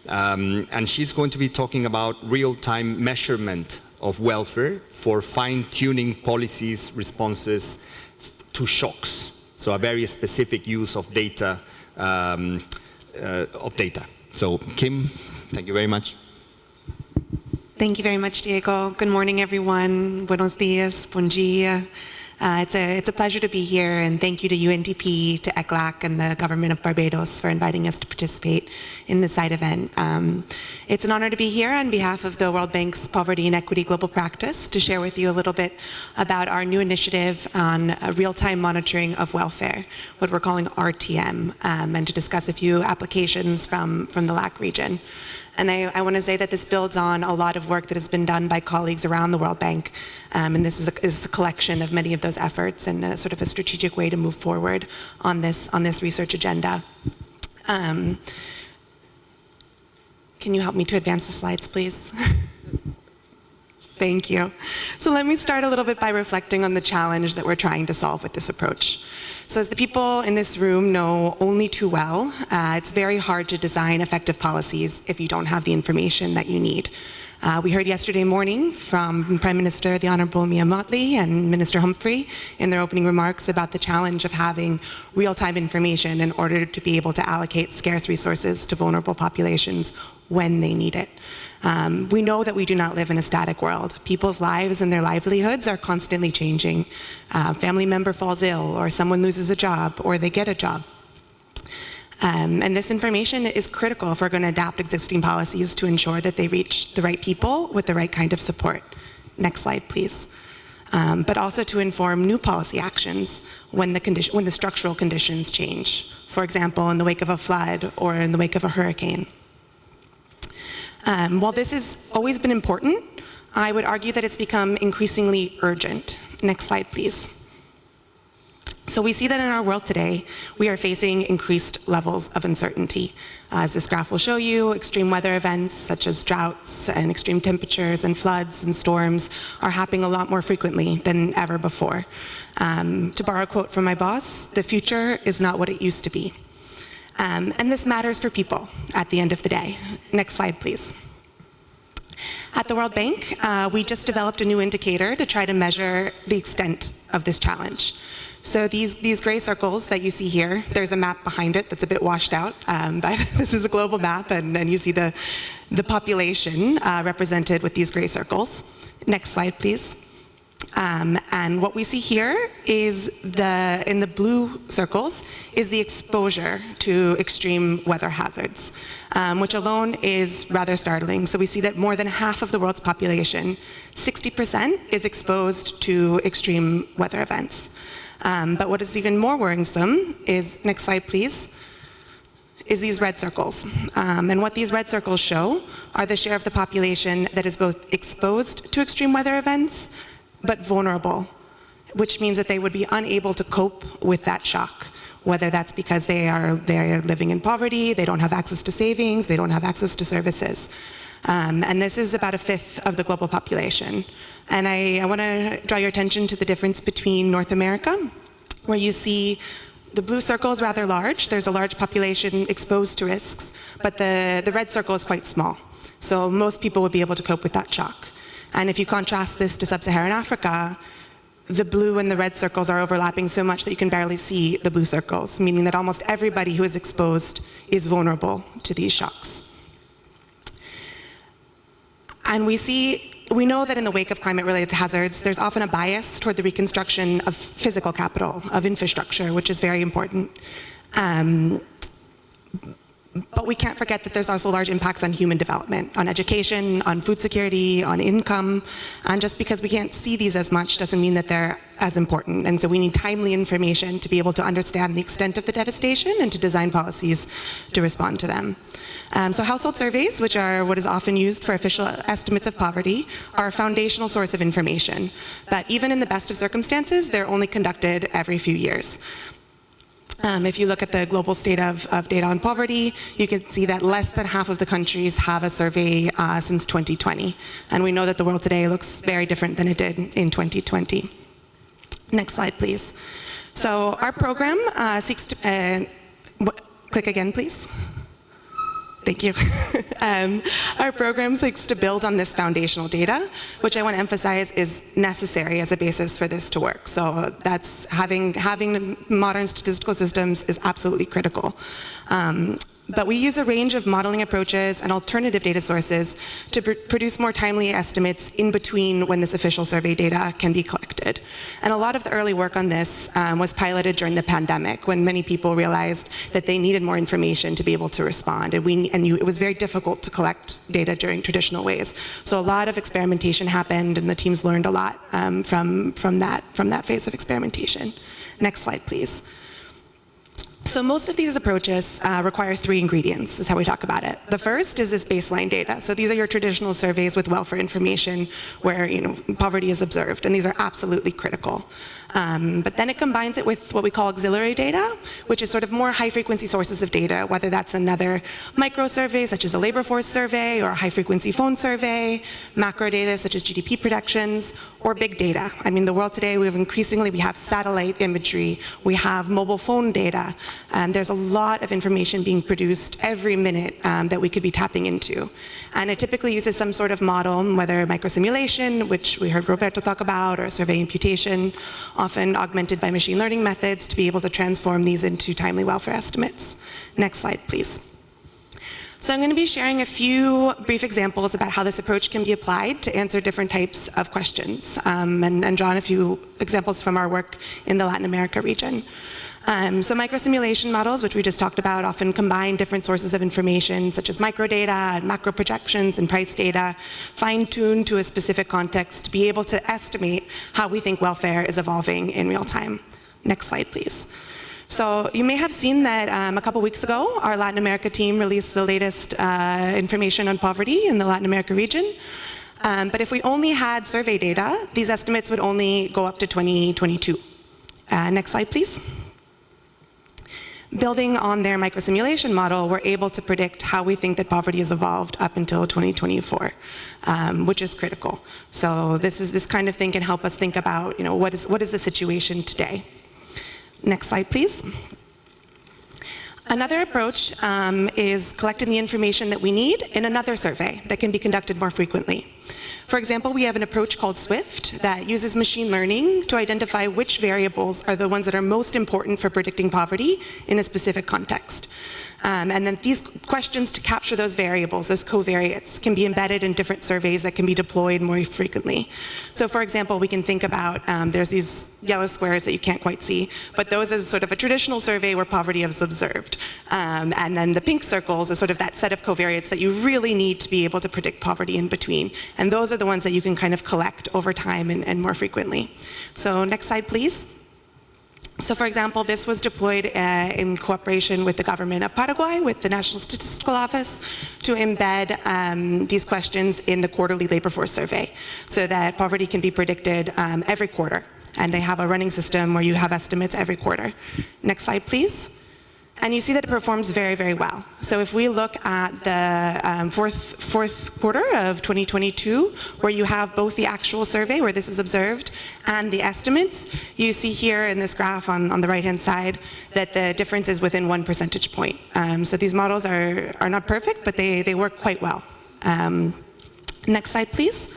And she's going to be talking about real-time measurement of welfare for fine-tuning policies, responses to shocks. So a very specific use of data. So Kim, thank you very much. Thank you very much, Diego. Good morning, everyone. Buenos dias, bom dia. It's a pleasure to be here, and thank you to UNDP, to ECLAC, and the government of Barbados for inviting us to participate in this side event. It's an honor to be here on behalf of the World Bank's Poverty and Equity Global Practice to share with you a little bit about our new initiative on real-time monitoring of welfare, what we're calling RTM, and to discuss a few applications from the LAC region. And I want to say that this builds on a lot of work that has been done by colleagues around the World Bank. And this is a collection of many of those efforts and sort of a strategic way to move forward on this research agenda. Can you help me to advance the slides, please? Thank you. So let me start a little bit by reflecting on the challenge that we're trying to solve with this approach. So as the people in this room know only too well, it's very hard to design effective policies if you don't have the information that you need. We heard yesterday morning from Prime Minister, the Honorable Mia Mottley, and Minister Humphrey in their opening remarks about the challenge of having real-time information in order to be able to allocate scarce resources to vulnerable populations when they need it. We know that we do not live in a static world. People's lives and their livelihoods are constantly changing. A family member falls ill, or someone loses a job, or they get a job. And this information is critical if we're going to adapt existing policies to ensure that they reach the right people with the right kind of support. Next slide, please. But also to inform new policy actions when the structural conditions change. For example, in the wake of a flood or in the wake of a hurricane. While this has always been important, I would argue that it's become increasingly urgent. Next slide, please. So we see that in our world today, we are facing increased levels of uncertainty. As this graph will show you, extreme weather events such as droughts and extreme temperatures and floods and storms are happening a lot more frequently than ever before. To borrow a quote from my boss, the future is not what it used to be. And this matters for people at the end of the day. Next slide, please. At the World Bank, we just developed a new indicator to try to measure the extent of this challenge. So these gray circles that you see here, there's a map behind it that's a bit washed out, but this is a global map, and you see the population represented with these gray circles. Next slide, please. And what we see here is in the blue circles is the exposure to extreme weather hazards, which alone is rather startling. So we see that more than half of the world's population, 60%, is exposed to extreme weather events. But what is even more worrisome is, next slide please, is these red circles. And what these red circles show are the share of the population that is both exposed to extreme weather events but vulnerable, which means that they would be unable to cope with that shock, whether that's because they are living in poverty, they don't have access to savings, they don't have access to services. And this is about a fifth of the global population. And I want to draw your attention to the difference between North America, where you see the blue circle is rather large. There's a large population exposed to risks, but the red circle is quite small. So most people would be able to cope with that shock. And if you contrast this to sub-Saharan Africa, the blue and the red circles are overlapping so much that you can barely see the blue circles, meaning that almost everybody who is exposed is vulnerable to these shocks. And we know that in the wake of climate-related hazards, there's often a bias toward the reconstruction of physical capital, of infrastructure, which is very important. But we can't forget that there's also large impacts on human development, on education, on food security, on income. And just because we can't see these as much doesn't mean that they're as important. And so we need timely information to be able to understand the extent of the devastation and to design policies to respond to them. So household surveys, which are what is often used for official estimates of poverty, are a foundational source of information. But even in the best of circumstances, they're only conducted every few years. If you look at the global state of data on poverty, you can see that less than half of the countries have a survey since 2020. And we know that the world today looks very different than it did in 2020. Next slide, please. So our program seeks to, click again, please. Thank you. Our program seeks to build on this foundational data, which I want to emphasize is necessary as a basis for this to work. So that's having modern statistical systems is absolutely critical. But we use a range of modeling approaches and alternative data sources to produce more timely estimates in between when this official survey data can be collected. And a lot of the early work on this was piloted during the pandemic, when many people realized that they needed more information to be able to respond. And it was very difficult to collect data during traditional ways. So a lot of experimentation happened, and the teams learned a lot from that phase of experimentation. Next slide, please. So most of these approaches require three ingredients, is how we talk about it. The first is this baseline data. So these are your traditional surveys with welfare information where poverty is observed, and these are absolutely critical. But then it combines it with what we call auxiliary data, which is sort of more high-frequency sources of data, whether that's another micro-survey, such as a labor force survey, or a high-frequency phone survey, macro data, such as GDP projections, or big data. I mean, the world today, we have satellite imagery, we have mobile phone data, and there's a lot of information being produced every minute that we could be tapping into. And it typically uses some sort of model, whether microsimulation, which we heard Roberto talk about, or survey imputation, often augmented by machine learning methods to be able to transform these into timely welfare estimates. Next slide, please. So I'm going to be sharing a few brief examples about how this approach can be applied to answer different types of questions, and drawn a few examples from our work in the Latin America region. So microsimulation models, which we just talked about, often combine different sources of information, such as microdata and macro projections and price data, fine-tuned to a specific context to be able to estimate how we think welfare is evolving in real time. Next slide, please. So you may have seen that a couple weeks ago, our Latin America team released the latest information on poverty in the Latin America region. But if we only had survey data, these estimates would only go up to 2022. Next slide, please. Building on their microsimulation model, we're able to predict how we think that poverty has evolved up until 2024, which is critical. So this kind of thing can help us think about, what is the situation today. Next slide, please. Another approach is collecting the information that we need in another survey that can be conducted more frequently. For example, we have an approach called SWIFT that uses machine learning to identify which variables are the ones that are most important for predicting poverty in a specific context. And then these questions to capture those variables, those covariates, can be embedded in different surveys that can be deployed more frequently. So for example, we can think about, there's these yellow squares that you can't quite see, but those is sort of a traditional survey where poverty is observed. And then the pink circles is sort of that set of covariates that you really need to be able to predict poverty in between. And those are the ones that you can kind of collect over time and more frequently. So next slide, please. So for example, this was deployed in cooperation with the government of Paraguay, with the National Statistical Office, to embed these questions in the quarterly labor force survey so that poverty can be predicted every quarter. And they have a running system where you have estimates every quarter. Next slide, please. And you see that it performs very, very well. So if we look at the fourth quarter of 2022, where you have both the actual survey where this is observed and the estimates, you see here in this graph on the right-hand side that the difference is within 1 percentage point. So these models are not perfect, but they work quite well. Next slide, please.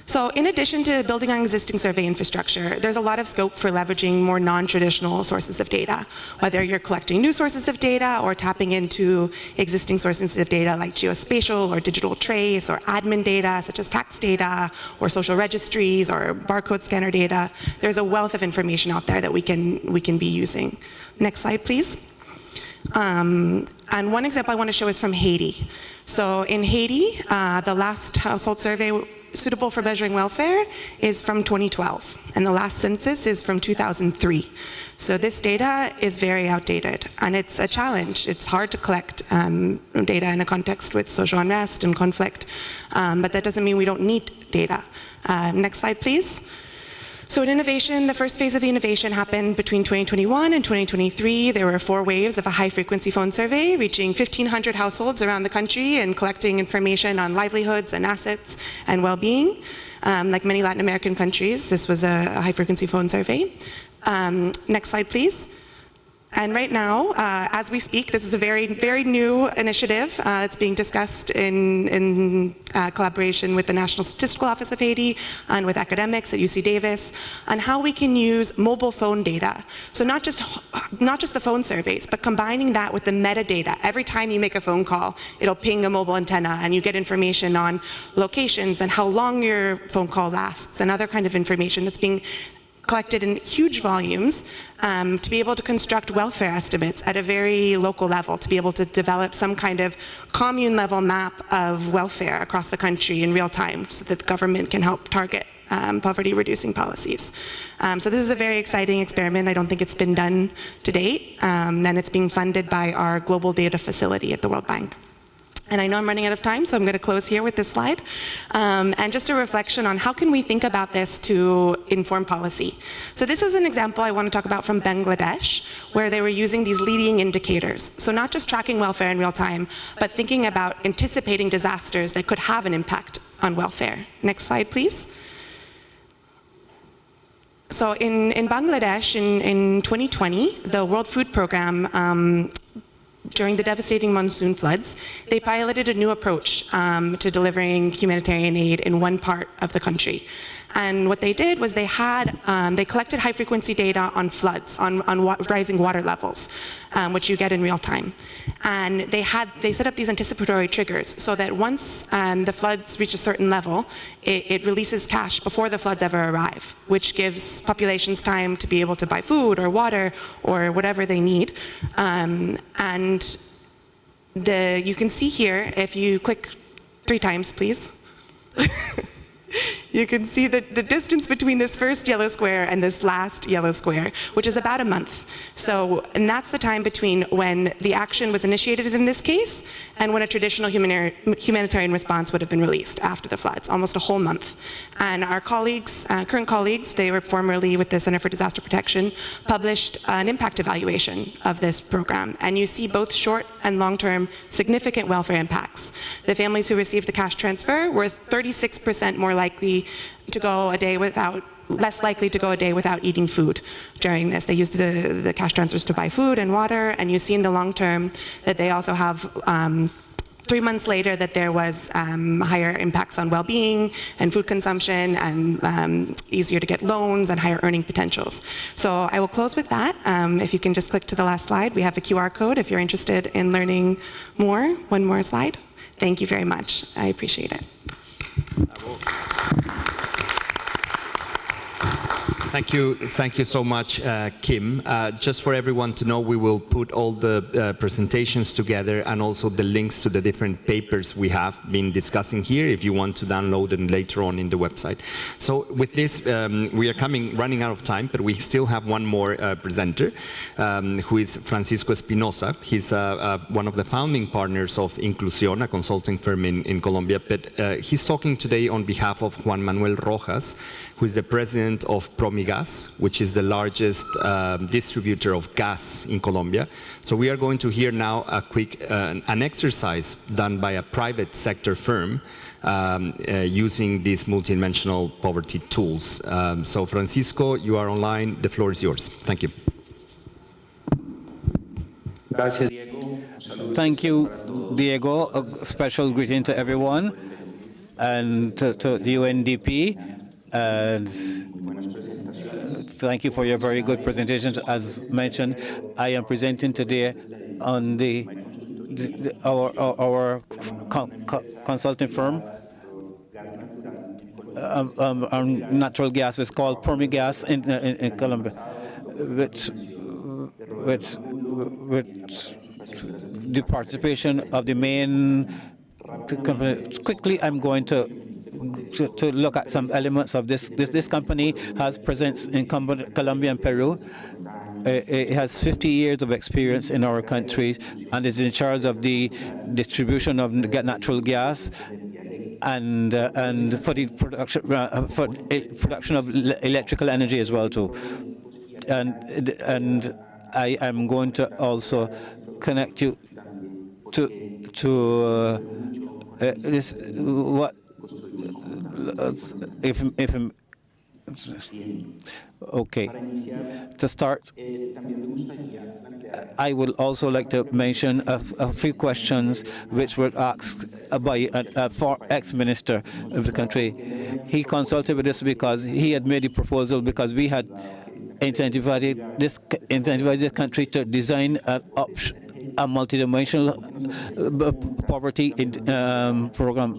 So in addition to building on existing survey infrastructure, there's a lot of scope for leveraging more non-traditional sources of data, whether you're collecting new sources of data or tapping into existing sources of data like geospatial or digital trace or admin data such as tax data or social registries or barcode scanner data. There's a wealth of information out there that we can be using. Next slide, please. And one example I want to show is from Haiti. So in Haiti, the last household survey suitable for measuring welfare is from 2012, and the last census is from 2003. So this data is very outdated, and it's a challenge. It's hard to collect data in a context with social unrest and conflict, but that doesn't mean we don't need data. Next slide, please. So in innovation, the first phase of the innovation happened between 2021 and 2023. There were 4 waves of a high-frequency phone survey reaching 1,500 households around the country and collecting information on livelihoods and assets and well-being. Like many Latin American countries, this was a high-frequency phone survey. Next slide, please. And right now, as we speak, this is a very, very new initiative. It's being discussed in collaboration with the National Statistical Office of Haiti and with academics at UC Davis on how we can use mobile phone data. So not just the phone surveys, but combining that with the metadata. Every time you make a phone call, it'll ping a mobile antenna and you get information on locations and how long your phone call lasts and other kind of information that's being collected in huge volumes to be able to construct welfare estimates at a very local level, to be able to develop some kind of commune level map of welfare across the country in real time so that the government can help target poverty reducing policies. So this is a very exciting experiment. I don't think it's been done to date, and it's being funded by our global data facility at the World Bank. And I know I'm running out of time, so I'm going to close here with this slide. And just a reflection on how can we think about this to inform policy. So this is an example I want to talk about from Bangladesh, where they were using these leading indicators. So not just tracking welfare in real time, but thinking about anticipating disasters that could have an impact on welfare. Next slide, please. So in Bangladesh, in 2020, the World Food Programme during the devastating monsoon floods, they piloted a new approach to delivering humanitarian aid in one part of the country. And what they did was they collected high-frequency data on floods, on rising water levels, which you get in real time. And they set up these anticipatory triggers so that once the floods reach a certain level, it releases cash before the floods ever arrive, which gives populations time to be able to buy food or water or whatever they need. And you can see here, if you click 3 times, please. You can see the distance between this first yellow square and this last yellow square, which is about a month. And that's the time between when the action was initiated in this case and when a traditional humanitarian response would have been released after the floods, almost a whole month. And our colleagues, current colleagues, they were formerly with the Center for Disaster Protection, published an impact evaluation of this program. And you see both short and long-term significant welfare impacts. The families who received the cash transfer were 36% more likely to go a day without, less likely to go a day without eating food during this. They used the cash transfers to buy food and water, and you see in the long term that they also have 3 months later that there was higher impacts on well-being and food consumption and easier to get loans and higher earning potentials. So I will close with that. If you can just click to the last slide. We have a QR code if you're interested in learning more. One more slide. Thank you very much. I appreciate it. Thank you so much, Kim. Just for everyone to know, we will put all the presentations together and also the links to the different papers we have been discussing here if you want to download them later on in the website. So with this, we are running out of time, but we still have one more presenter, who is Francisco Espinosa. He's one of the founding partners of Inclusión, a consulting firm in Colombia, but he's talking today on behalf of Juan Manuel Rojas, who is the president of Promigas, which is the largest distributor of gas in Colombia. So we are going to hear now a quick an exercise done by a private sector firm using these multidimensional poverty tools. So Francisco, you are online. The floor is yours. Thank you. Thank you, Diego. A special greeting to everyone and to the UNDP. And thank you for your very good presentation. As mentioned, I am presenting today on our consulting firm on natural gas. It's called Promigas in Colombia, which the participation of the main company. Quickly, I'm going to look at some elements of this. This company has presence in Colombia and Peru. It has 50 years of experience in our country and is in charge of the distribution of natural gas and for the production of electrical energy as well too. And I am going to also connect you to this what if okay. To start, I would also like to mention a few questions which were asked by a ex-minister of the country. He consulted with us because he had made a proposal because we had incentivized this country to design a multidimensional poverty program.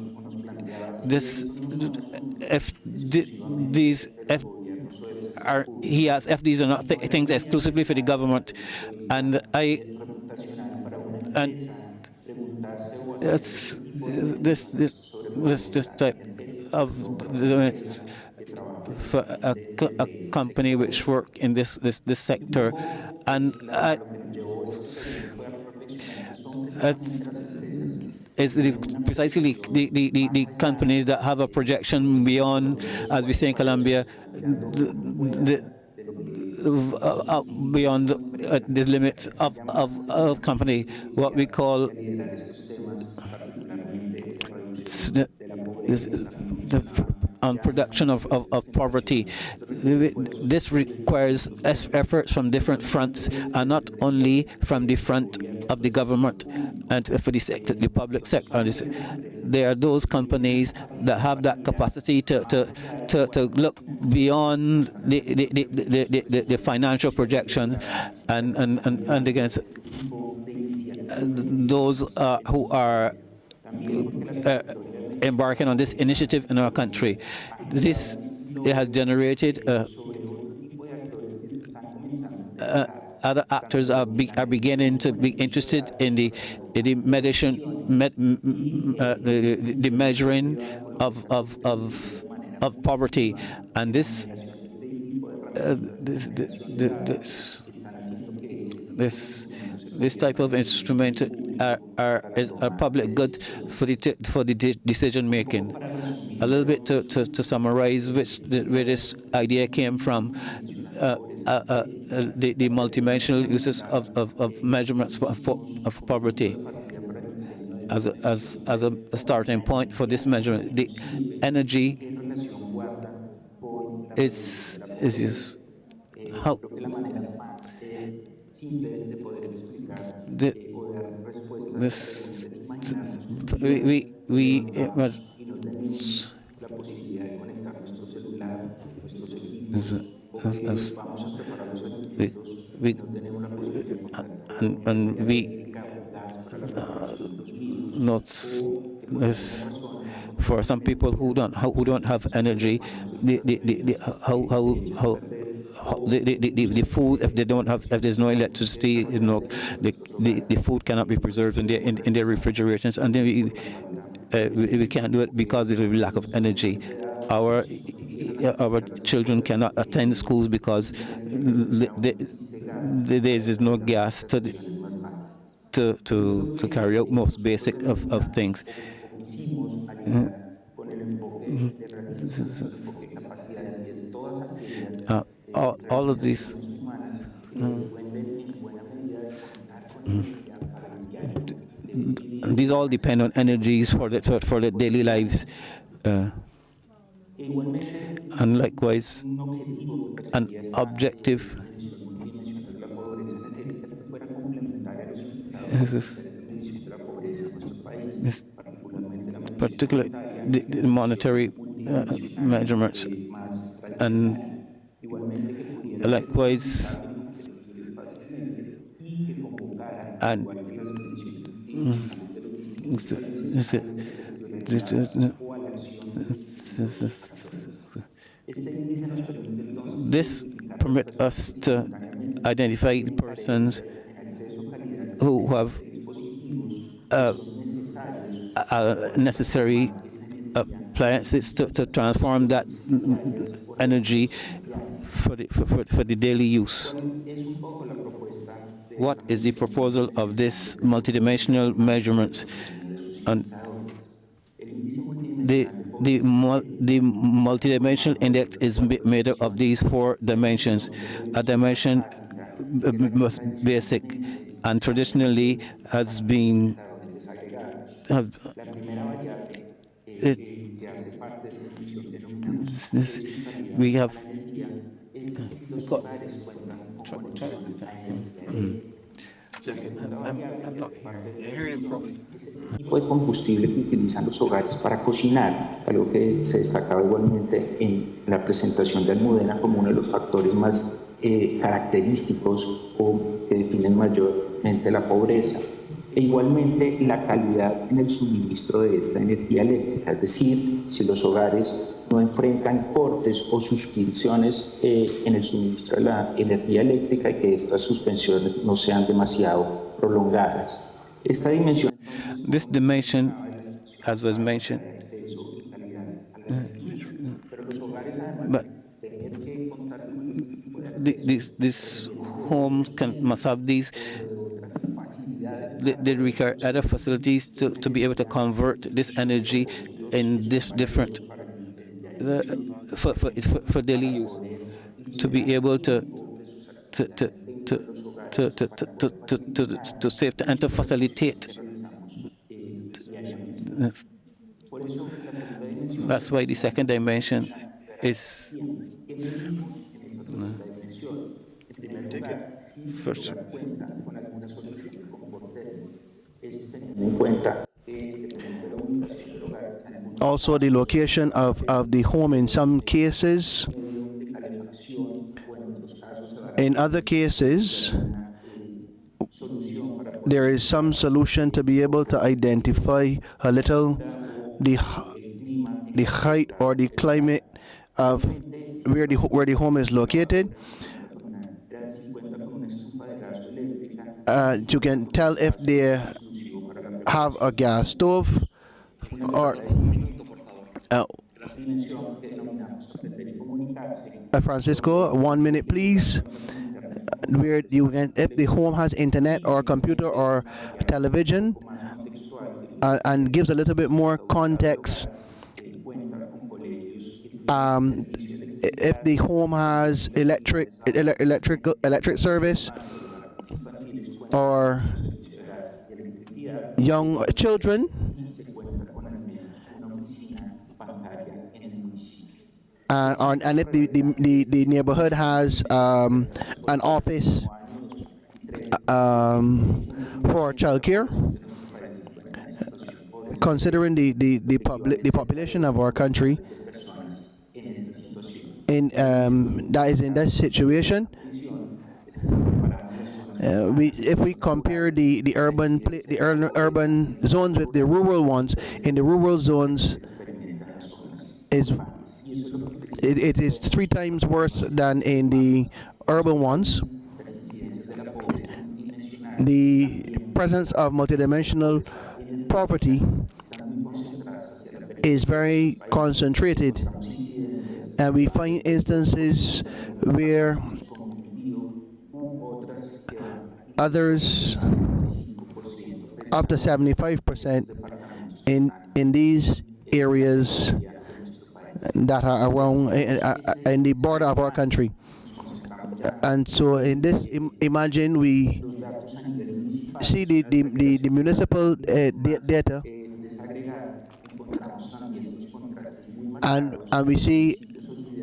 He asked if these are not things exclusively for the government, and it's this type of for a company which work in this sector, and it's precisely the companies that have a projection beyond, as we say in Colombia, beyond the limits of company, what we call on production of poverty. This requires efforts from different fronts, and not only from the front of the government and for the sector, the public sector. There are those companies that have that capacity to look beyond the financial projections and against those who are embarking on this initiative in our country. It has generated other actors are beginning to be interested in the measuring of poverty, and this type of instrument is a public good for the decision making. A little bit to summarize where this idea came from. The multidimensional uses of measurements of poverty as a starting point for this measurement. The energy is used. How not for some people who don't have energy, the food, if there's no electricity, the food cannot be preserved in their refrigerators, and then we can't do it because of the lack of energy. Our children cannot attend schools because there is no gas to carry out most basic of things. All of these these all depend on energies for the daily lives. And likewise, an objective is particularly the monetary measurements, and likewise, and this permits us to identify the persons who have necessary appliances to transform that energy for the daily use. What is the proposal of this multidimensional measurements? And the multidimensional index is made up of these 4 dimensions. A dimension most basic and traditionally has been we have tipo de combustible que utilizan los hogares para cocinar, algo que se destacaba igualmente en la presentación de Almudena como uno de los factores más característicos o que definen mayormente la pobreza. E igualmente la calidad en el suministro de esta energía eléctrica, es decir, si los hogares no enfrentan cortes o suspensiones en el suministro de la energía eléctrica y que estas suspensiones no sean demasiado prolongadas. Esta dimensión. This dimension, as was mentioned, but these homes must have these. They require other facilities to be able to convert this energy in this different for daily use, to be able to save and to facilitate. That's why the second dimension is first. Also, the location of the home in some cases. In other cases, there is some solution to be able to identify a little the height or the climate of where the home is located. You can tell if they have a gas stove or Francisco, 1 minute please. Where you can, if the home has internet or computer or television, and gives a little bit more context. If the home has electric service or young children, and if the neighborhood has an office for childcare, considering the population of our country, that is in this situation. If we compare the urban zones with the rural ones, in the rural zones it is 3 times worse than in the urban ones. The presence of multidimensional poverty is very concentrated, and we find instances where others up to 75% in these areas that are around in the border of our country. And so in this, imagine we see the municipal data, and we see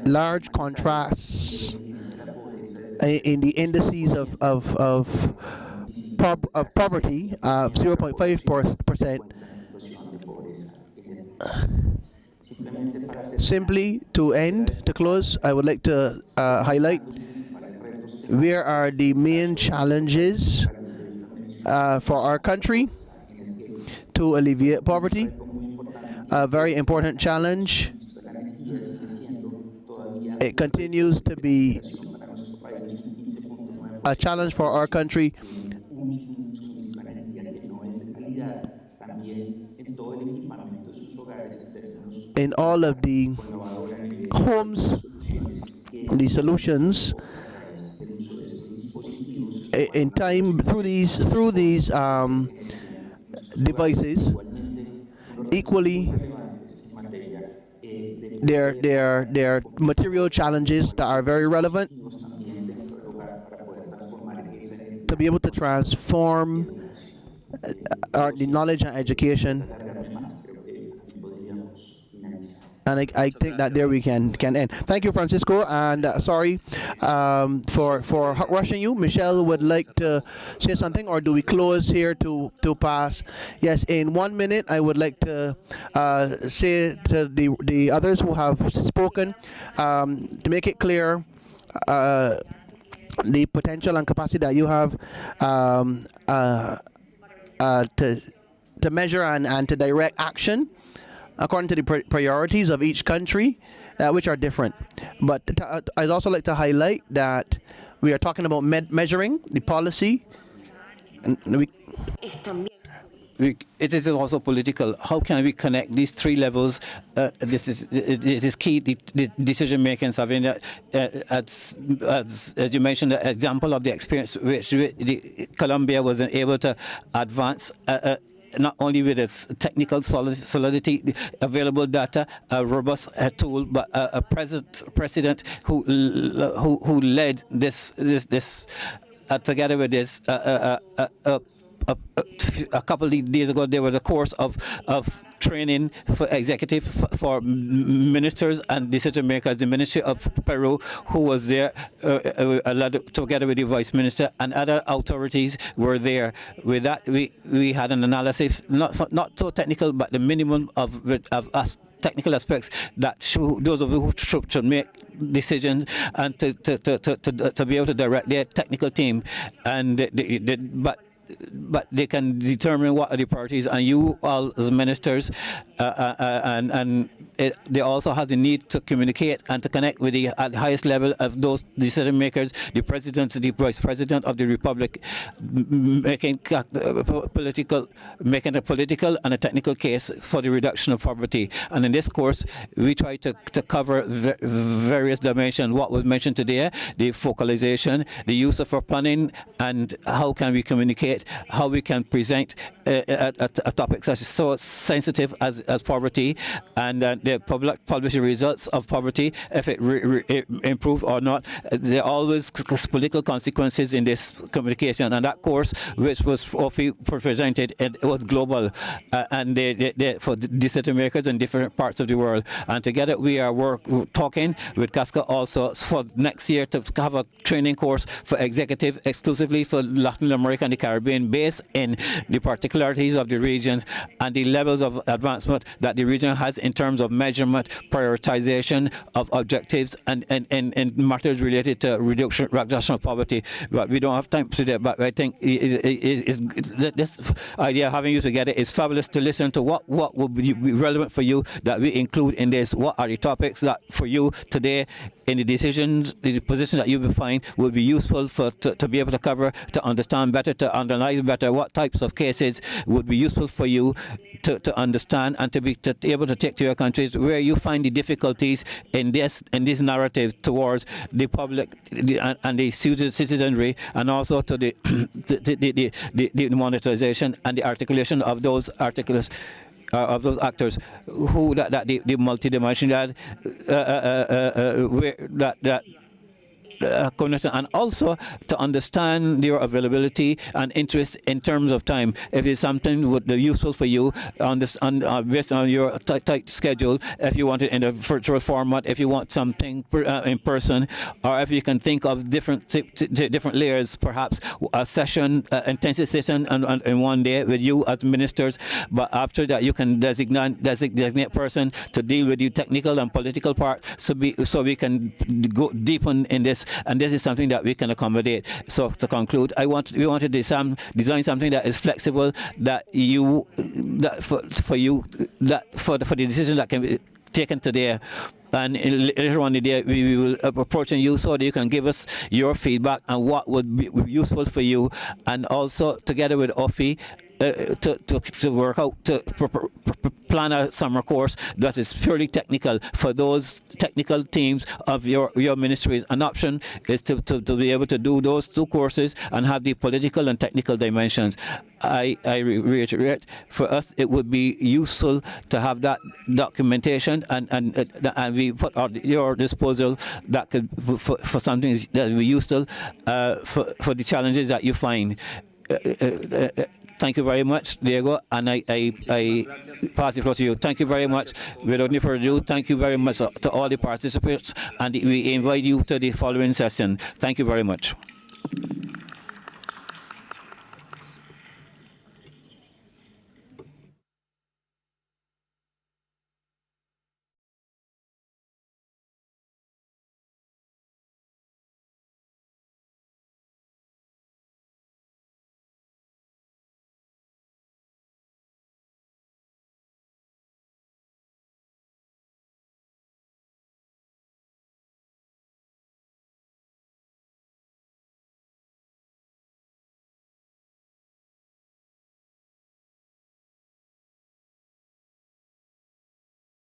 large contrasts in the indices of poverty of 0.5%. Simply to close, I would like to highlight where are the main challenges for our country to alleviate poverty. A very important challenge. It continues to be a challenge for our country in all of the homes, the solutions in time through these devices. Equally, there are material challenges that are very relevant to be able to transform the knowledge and education. And I think that there we can end. Thank you, Francisco, and sorry for rushing you. Michelle would like to say something, or do we close here to pass? Yes, in 1 minute, I would like to say to the others who have spoken to make it clear the potential and capacity that you have to measure and to direct action according to the priorities of each country, which are different. But I'd also like to highlight that we are talking about measuring the policy. And it is also political. How can we connect these three levels? This is key. The decision making, Sabina, as you mentioned, the example of the experience which Colombia was able to advance. Not only with its technical solidity, available data, a robust tool, but a president who led this together with this. A couple of days ago, there was a course of training for executive for ministers and decision makers. The Ministry of Peru, who was there, together with the Vice Minister and other authorities were there. With that, we had an analysis, not so technical, but the minimum of technical aspects that those of you who should make decisions and to be able to direct their technical team, and but they can determine what are the priorities, and you all as ministers they also have the need to communicate and to connect with the at the highest level of those decision makers, the president, the vice president of the republic, making a political and a technical case for the reduction of poverty. And in this course, we try to cover various dimensions. What was mentioned today, the focalization, the use of our planning, and how can we communicate, how we can present a topic such as so sensitive as poverty, and the public policy results of poverty, if it improve or not. There are always political consequences in this communication, and that course, which was presented, it was global, and they for decision makers in different parts of the world. And together we are talking with Casca also for next year to have a training course for executive exclusively for Latin America and the Caribbean, based in the particularities of the regions and the levels of advancement that the region has in terms of measurement, prioritization of objectives, and matters related to reduction of poverty. But we don't have time to do that. But I think this idea of having you together is fabulous to listen to what would be relevant for you that we include in this. What are the topics that for you today in the decisions, the position that you will find would be useful to be able to cover, to understand better, to analyze better what types of cases would be useful for you to understand and to be able to take to your countries where you find the difficulties in this narrative towards the public and the citizenry, and also to the monetization and the articulation of those articles. Of those actors who the multidimensional and also to understand your availability and interest in terms of time. If it's something would be useful for you, based on your tight schedule, if you want it in a virtual format, if you want something in person, or if you can think of different layers, perhaps a session, intensive session in one day with you as ministers, but after that you can designate person to deal with the technical and political part, so we can go deepen in this. And this is something that we can accommodate. So to conclude, we want to design something that is flexible, for the decision that can be taken today. And later on in the day, we will approaching you so that you can give us your feedback and what would be useful for you. And also together with OFI to work out, to plan a summer course that is purely technical for those technical teams of your ministries. An option is to be able to do those two courses and have the political and technical dimensions. I reiterate, for us it would be useful to have that documentation and we put at your disposal that could for something that would be useful for the challenges that you find. Thank you very much, Diego, and I pass the floor to you. Thank you very much. Without any further ado, thank you very much to all the participants, and we invite you to the following session. Thank you very much.